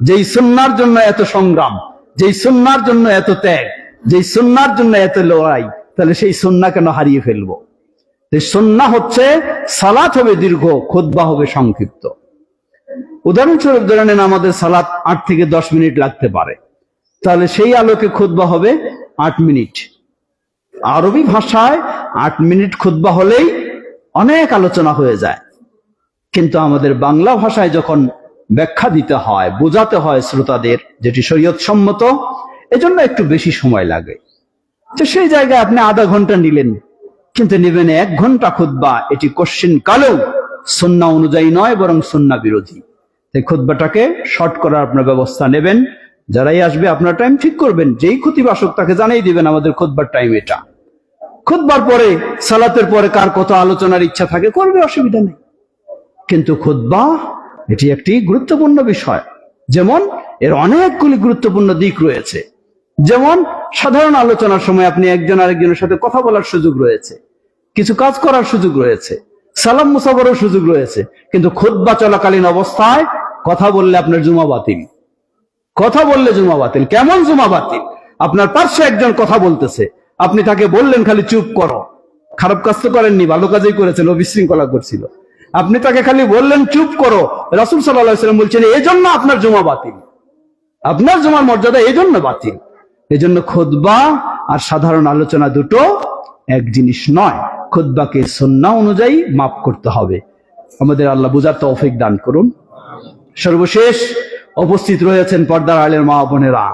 যেই সুন্নার জন্য এত সংগ্রাম, যেই সুন্নার জন্য এত ত্যাগ, যেই সুন্নার জন্য এত লড়াই, তাহলে সেই সুন্নাহ কেন হারিয়ে ফেলবো? সুন্নাহ হচ্ছে সালাত হবে দীর্ঘ, খুতবা হবে সংক্ষিপ্ত। উদাহরণস্বরূপ ধরে নেন আমাদের সালাত 8 থেকে 10 মিনিট লাগতে পারে, তাহলে সেই আলোকে খুতবা হবে 8 মিনিট। আরবি ভাষায় 8 মিনিট খুতবা হলেই অনেক আলোচনা হয়ে যায়, কিন্তু আমাদের বাংলা ভাষায় যখন ব্যাখ্যা দিতে হয়, বোঝাতে হয় শ্রোতাদের, যেটি শরীয়ত সম্মত, এজন্য একটু বেশি সময় লাগে। তো সেই জায়গায় আপনি আধা ঘন্টা নিলেন, কিন্তু নেবেন 1 ঘন্টা খুতবা, এটি কোশ্চিন কালেও সুন্নাহ অনুযায়ী নয়, বরং সুন্নাহ বিরোধী। তাই খুতবাটাকে শর্ট করার আপনার ব্যবস্থা নেবেন। যারাই আসবে আপনার টাইম ঠিক করবেন, যেই খতিব আসুক তাকে জানিয়ে দিবেন আমাদের খুতবার টাইম এটা। খুতবার পরে, সালাতের পরে কার কত আলোচনার ইচ্ছা থাকে করবে, অসুবিধা নেই। কিন্তু খুতবা এটি একটি গুরুত্বপূর্ণ বিষয়। যেমন এর অনেকগুলি গুরুত্বপূর্ণ দিক রয়েছে। যেমন সাধারণ আলোচনার সময় আপনি একজন আরেকজনের সাথে কথা বলার সুযোগ রয়েছে, কিছু কাজ করার সুযোগ রয়েছে, সালাম মুসাফারের সুযোগ রয়েছে। কিন্তু খুতবা চলাকালীন অবস্থায় কথা বললে আপনার জুমা বাতিল। কথা বললে জুমা বাতিল। কেমন জুমা বাতিল? আপনার পার্শ্বে একজন কথা বলতেছে, আপনি তাকে বললেন খালি চুপ করো। খারাপ কাজ তো করেননি, ভালো কাজই করেছেন, ও বিশৃঙ্খলা করছিল। আপনি তাকে খালি বললেন চুপ করো। রাসূল সাল্লাল্লাহু আলাইহি ওয়াসাল্লাম বলছেন এজন্য আপনার জুমা বাতিল, আপনার জুমার মর্যাদা এজন্য বাতিল। এজন্য খুতবা আর সাধারণ আলোচনা দুটো এক জিনিস নয়। খুতবাকে সুন্নাহ অনুযায়ী মাপ করতে হবে। আমাদের আল্লাহ বুঝার তৌফিক দান করুন। সর্বশেষ উপস্থিত রয়েছেন পর্দার আলের মা বোনেরা।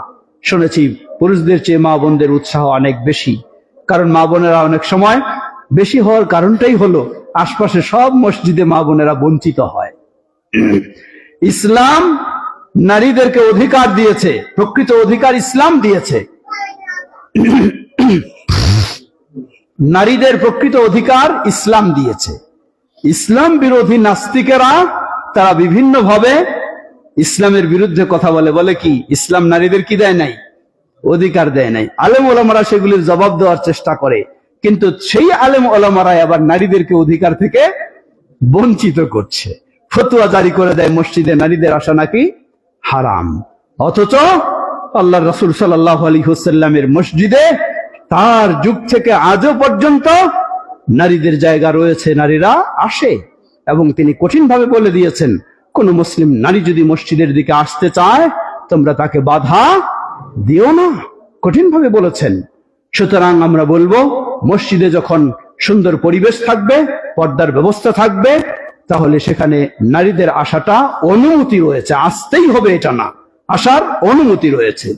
শুনেছি পুরুষদের চেয়ে মা বোনদের উৎসাহ অনেক বেশি, কারণ মা বোনেরা অনেক সময় বেশি হওয়ার কারণটাই হলো আশপাশে সব মসজিদে মা বোনেরা বঞ্চিত হয়। ইসলাম নারীদেরকে অধিকার দিয়েছে, প্রকৃত অধিকার ইসলাম দিয়েছে। নারীদের প্রকৃত অধিকার ইসলাম দিয়েছে। ইসলাম বিরোধী নাস্তিকেরা তারা বিভিন্ন ভাবে ইসলামের বিরুদ্ধে কথা বলে, বলে কি ইসলাম নারীদের কি দেয় নাই? অধিকার দেয় নাই। আলেম ওলামারা সেগুলির জবাব দেওয়ার চেষ্টা করে, কিন্তু সেই আলেম ওলামারাই আবার নারীদেরকে অধিকার থেকে বঞ্চিত করছে। ফতোয়া জারি করে দেয় মসজিদে নারীদের আসা নাকি হারাম। অথচ আল্লাহর রাসূল সাল্লাল্লাহু আলাইহি ওয়াসাল্লামের মসজিদে তার যুগ থেকে আজও পর্যন্ত নারীদের জায়গা রয়েছে, নারীরা আসে। এবং তিনি কঠিন ভাবে বলে দিয়েছেন, কোন মুসলিম নারী যদি মসজিদের দিকে আসতে চায় তোমরা তাকে বাধা দিও না, কঠিন ভাবে বলেছেন। সুতরাং আমরা বলবো, মসজিদে যখন সুন্দর পরিবেশ থাকবে, পর্দার ব্যবস্থা থাকবে, তাহলে সেখানে নারীদের আসাটা অনুমতি রয়েছে, আসতেই হবে এটা না, আসার অনুমতি রয়েছে।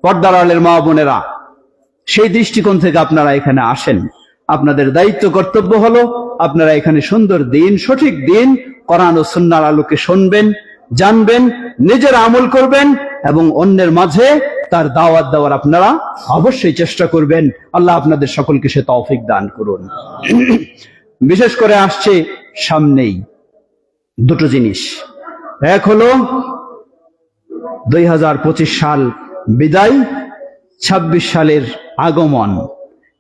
পর্দার আলের মা বোনেরা, সেই দৃষ্টিকোণ থেকে আপনারা এখানে আসেন। আপনাদের দায়িত্ব কর্তব্য হলো আপনারা এখানে সুন্দর দিন, সঠিক দিন কোরআন ও সুন্নাহর আলোকে শুনবেন, জানবেন, নিজের আমল করবেন এবং অন্যের মাঝে তার দাওয়াত দেওয়ার আপনারা অবশ্যই চেষ্টা করবেন। আল্লাহ আপনাদের সকলকে সে তৌফিক দান করুন। বিশেষ করে আসছে সামনেই দুটো জিনিস। এক হলো 2025 সাল বিদায়, 26 সালের আগমন।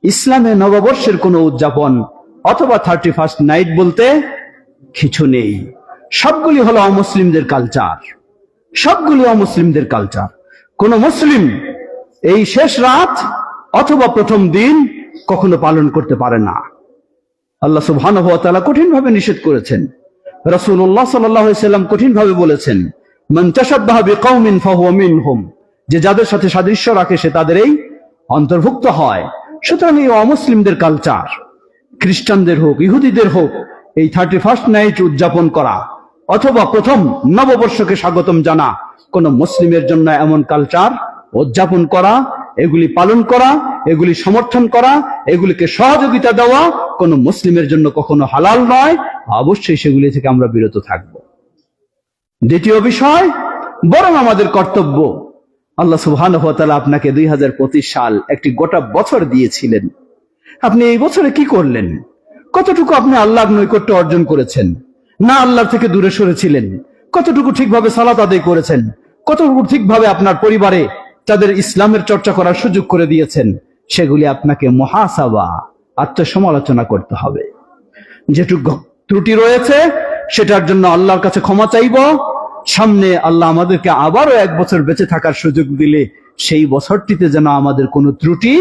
ইসলামে নববর্ষের কোনো উদযাপন অথবা 31st নাইট বলতে কিছু নেই। সবগুলি হলো অমুসলিমদের কালচার, সবগুলি অমুসলিমদের কালচার। কোন মুসলিম এই শেষ রাত অথবা প্রথম দিন কখনো পালন করতে পারে না। আল্লাহ সুবহানাহু ওয়া তাআলা কঠিন ভাবে নিষেধ করেছেন। রাসূলুল্লাহ সাল্লাল্লাহু আলাইহি ওয়াসাল্লাম কঠিন ভাবে বলেছেন, মান তাশাব্বাহা বিকাউমিন ফাহুয়া মিনহুম, যে যাদের সাথে সাদৃশ্য রাখে সে তাদেরই অন্তর্ভুক্ত হয়। সুতরাং এই অমুসলিমদের কালচার, খ্রিস্টানদের হোক ইহুদিদের হোক, এই 31st নাইট উদযাপন করা অথবা প্রথম নববর্ষকে স্বাগতম জানা কোন মুসলিমের জন্য এমন কালচার উদযাপন করা, এগুলি পালন করা, এগুলি সমর্থন করা, এগুলিকে সহযোগিতা দেওয়া কোন মুসলিমের জন্য কখনো হালাল নয়। অবশ্যই সেগুলি থেকে আমরা বিরত থাকব। দ্বিতীয় বিষয়, বরং আমাদের কর্তব্য, আল্লাহ সুবহানাহু ওয়া তাআলা আপনাকে 2025 সাল একটি গোটা বছর দিয়েছিলেন। আপনি এই বছরে কি করলেন? কতটুকু আপনি আল্লাহর নৈকট্য অর্জন করেছেন? না আল্লাহর থেকে দূরে সরেছিলেন? কতটুকু ঠিকভাবে সালাত আদায় করেছেন? কতটুকু ঠিকভাবে আপনার পরিবারে তাদের ইসলামের চর্চা করার সুযোগ করে দিয়েছেন? সেগুলি আপনাকে মুহাসাবা, আত্মসমালোচনা করতে হবে। যেটুকু ত্রুটি রয়েছে সেটার জন্য আল্লাহর কাছে ক্ষমা চাইব। সামনে আল্লাহ আমাদেরকে আবারও 1 বছর বেঁচে থাকার সুযোগ দিলে সেই বছরটিতে যেন আমাদের কোনো ত্রুটি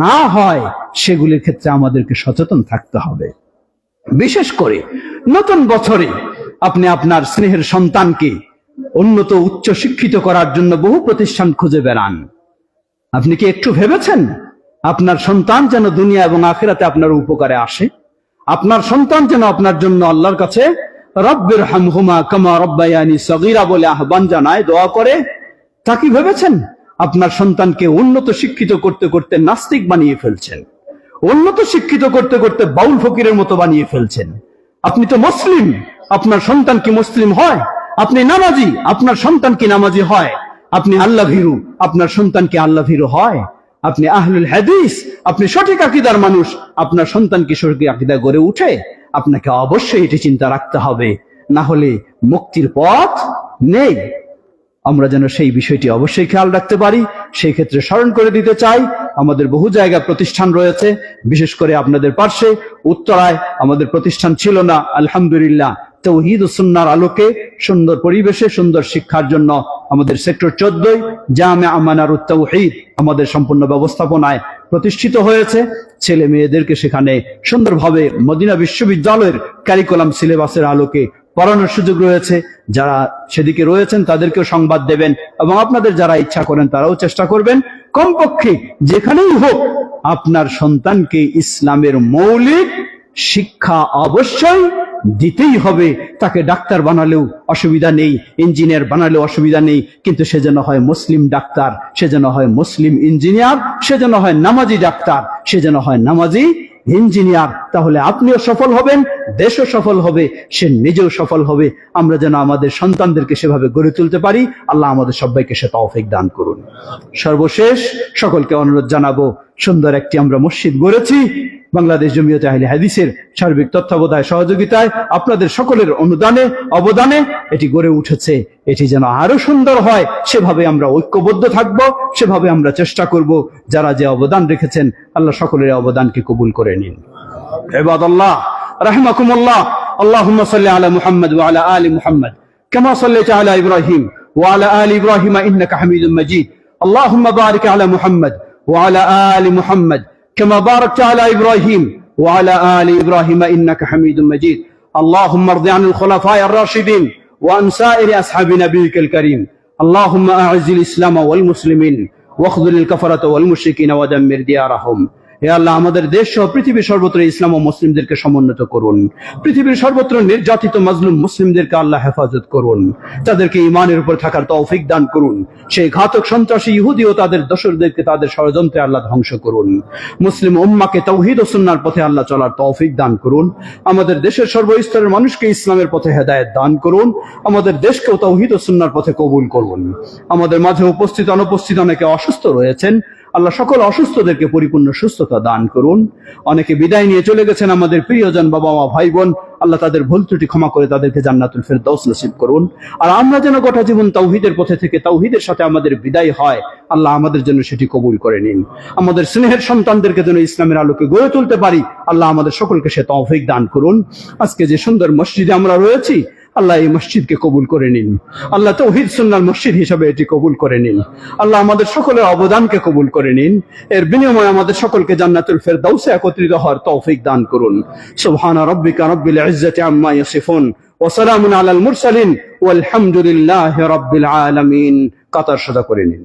না হয়, সেগুলির ক্ষেত্রে আমাদেরকে সচেতন থাকতে হবে। বিশেষ করে নতুন বছরে আপনি আপনার স্নেহের সন্তানকে উন্নত উচ্চ শিক্ষিত করার জন্য বহু প্রতিষ্ঠান খুঁজে বেড়ান। আপনি কি একটু ভেবেছেন আপনার সন্তান যেন দুনিয়া এবং আখিরাতে আপনার উপকারে আসে? আপনার সন্তান যেন আপনার জন্য আল্লাহর কাছে রব্বির হামহুমা কামা রব্বায়ানি সগীরা বলে আহ্বান জানায়, দোয়া করে? তা কি ভেবেছেন আপনার সন্তানকে উন্নত শিক্ষিত করতে করতে নাস্তিক বানিয়ে ফেলছেন, উন্নত শিক্ষিত করতে করতে বাউল ফকিরের মতো বানিয়ে ফেলছেন? আপনি তো মুসলিম, আপনার সন্তান কি মুসলিম হয়? আপনি নামাজি, আপনার সন্তান কি নামাজি হয়? আপনি আল্লাহ ভীরু, আপনার সন্তান কি আল্লাহ ভীরু হয়? আপনি আহলুল হাদিস, আপনি সঠিক আকীদার মানুষ, আপনার সন্তান কি সঠিক আকীদা গড়ে উঠে? আপনাকে অবশ্যই এটি চিন্তা রাখতে হবে, না হলে মুক্তির পথ নেই। আমরা যেন সেই বিষয়টি অবশ্যই খেয়াল রাখতে পারি। সেই ক্ষেত্রে স্মরণ করে দিতে চাই, আমাদের বহু জায়গা প্রতিষ্ঠান রয়েছে, বিশেষ করে আপনাদের পার্শ্বে উত্তরায় আমাদের প্রতিষ্ঠান ছিল না। আলহামদুলিল্লাহ, তাওহীদ ও সুন্নাহর আলোকে সুন্দর পরিবেশে সুন্দর শিক্ষার জন্য আমাদের সেক্টর 14 জামিয়া আমানারুত তাওহীদ আমাদের সম্পূর্ণ ব্যবস্থাপনায় প্রতিষ্ঠিত হয়েছে। ছেলে মেয়েদেরকে সেখানে সুন্দরভাবে মদিনা বিশ্ববিদ্যালয়ের কারিকুলাম সিলেবাসের আলোকে পড়ানোর সুযোগ রয়েছে। যারা সেদিকে রয়েছেন তাদেরকেও সংবাদ দেবেন, এবং আপনাদের যারা ইচ্ছা করেন তারাও চেষ্টা করবেন কমপক্ষে যেখানেই হোক আপনার সন্তানকে ইসলামের মৌলিক শিক্ষা অবশ্যই দিতেই হবে। তাকে ডাক্তার বানালেও অসুবিধা নেই, ইঞ্জিনিয়ার বানালেও অসুবিধা নেই, কিন্তু সে যেন হয় মুসলিম ডাক্তার, সে যেন হয় মুসলিম ইঞ্জিনিয়ার, সে যেন হয় নামাজি ডাক্তার, সে যেন হয় নামাজি ইঞ্জিনিয়ার। তাহলে আপনিও সফল হবেন, দেশও সফল হবে, সে নিজেও সফল হবে। আমরা যেন আমাদের সন্তানদেরকে সেভাবে গড়ে তুলতে পারি। আল্লাহ আমাদের সবাইকে সে তৌফিক দান করুন। সর্বশেষ সকলকে অনুরোধ জানাবো, সুন্দর একটি আমরা মসজিদ গড়েছি বাংলাদেশ জমিয়তে আহলে হাদিসের সার্বিক তত্ত্বাবধায় সহযোগিতায়, আপনাদের সকলের অনুদানে অবদানে এটি গড়ে উঠেছে। এটি যেন আরো সুন্দর হয়, সেভাবে আমরা ঐক্যবদ্ধ থাকব, সেভাবে আমরা চেষ্টা করব। যারা যে অবদান রেখেছেন আল্লাহ সকলের অবদানকে কবুল করে নিন। ইবাদাল্লাহ রাহিমাকুমুল্লাহ, আল্লাহুম্মা সাল্লি আলা মুহাম্মদ ওয়া আলা আলি মুহাম্মদ কামা সাল্লাইতা আলা ইব্রাহিম ওয়া আলা আলি ইব্রাহিম ইন্নাকা হামিদুম মাজিদ। আল্লাহুম্মা বারিক আলা মুহাম্মদ ওয়া আলা আলি মুহাম্মদ كما باركت على إبراهيم وعلى آل إبراهيم إنك حميد مجيد. اللهم ارض عن الخلفاء الراشدين وعن سائر أصحاب نبيك الكريم. اللهم أعز الإسلام والمسلمين واخذل الكفرة والمشركين ودمر ديارهم. হে আল্লাহ, আমাদের দেশ সহ পৃথিবীর সর্বত্র ইসলাম ও মুসলিমদেরকে সমুন্নত করুন। পৃথিবীর সর্বত্র নির্যাতিত মাজলুম মুসলিমদেরকে আল্লাহ হেফাজত করুন, তাদেরকে ঈমানের উপর থাকার তৌফিক দান করুন। সেই ঘাতক সন্ত্রাসী ইহুদি ও তাদের দোসরদেরকে তাদের ষড়যন্ত্রে আল্লাহ ধ্বংস করুন। মুসলিম উম্মাহকে তাওহীদ ও সুন্নাহর পথে আল্লাহ চলার তৌফিক দান করুন। আমাদের দেশের সর্বস্তরের মানুষকে ইসলামের পথে হেদায়েত দান করুন। আমাদের দেশকেও তাওহীদ ও সুন্নাহর পথে কবুল করুন। আমাদের মাঝে উপস্থিত অনুপস্থিত অনেকে অসুস্থ রয়েছেন, আল্লাহ সকল অসুস্থদেরকে পরিপূর্ণ সুস্থতা দান করুন। অনেকে বিদায় নিয়ে চলে গেছেন আমাদের প্রিয়জন, বাবা মা ভাই বোন, আল্লাহ তাদের ভুল ত্রুটি ক্ষমা করে তাদেরকে জান্নাতুল ফেরদাউস নসিব করুন। আর আমরা যেন গোটা জীবন তাওহীদের পথে থেকে তাওহীদের সাথে আমাদের বিদায় হয়, আল্লাহ আমাদের জন্য সেটি কবুল করে নিন। আমাদের স্নেহের সন্তানদেরকে যেন ইসলামের আলোকে গড়ে তুলতে পারি, আল্লাহ আমাদের সকলকে সে তৌফিক দান করুন। আজকে যে সুন্দর মসজিদে আমরা রয়েছি, আল্লাহ এই মসজিদকে কবুল করে নিন। আল্লাহ তাওহীদ সুন্নাহর মসজিদ হিসেবে এটি কবুল করে নিন। আল্লাহ আমাদের সকলের অবদানকে কবুল করে নিন। এর বিনিময়ে আমাদের সকলকে জান্নাতুল ফেরদাউসে একত্রিত হওয়ার তৌফিক দান করুন। সুবহানা রাব্বিকা রাব্বিল ইজ্জাতি আম্মা ইয়াসিফুন ওয়া সালামুন আলাল মুরসালিন ওয়াল হামদুলিল্লাহি রাব্বিল আলামিন। কাতার সাদা করে নিন।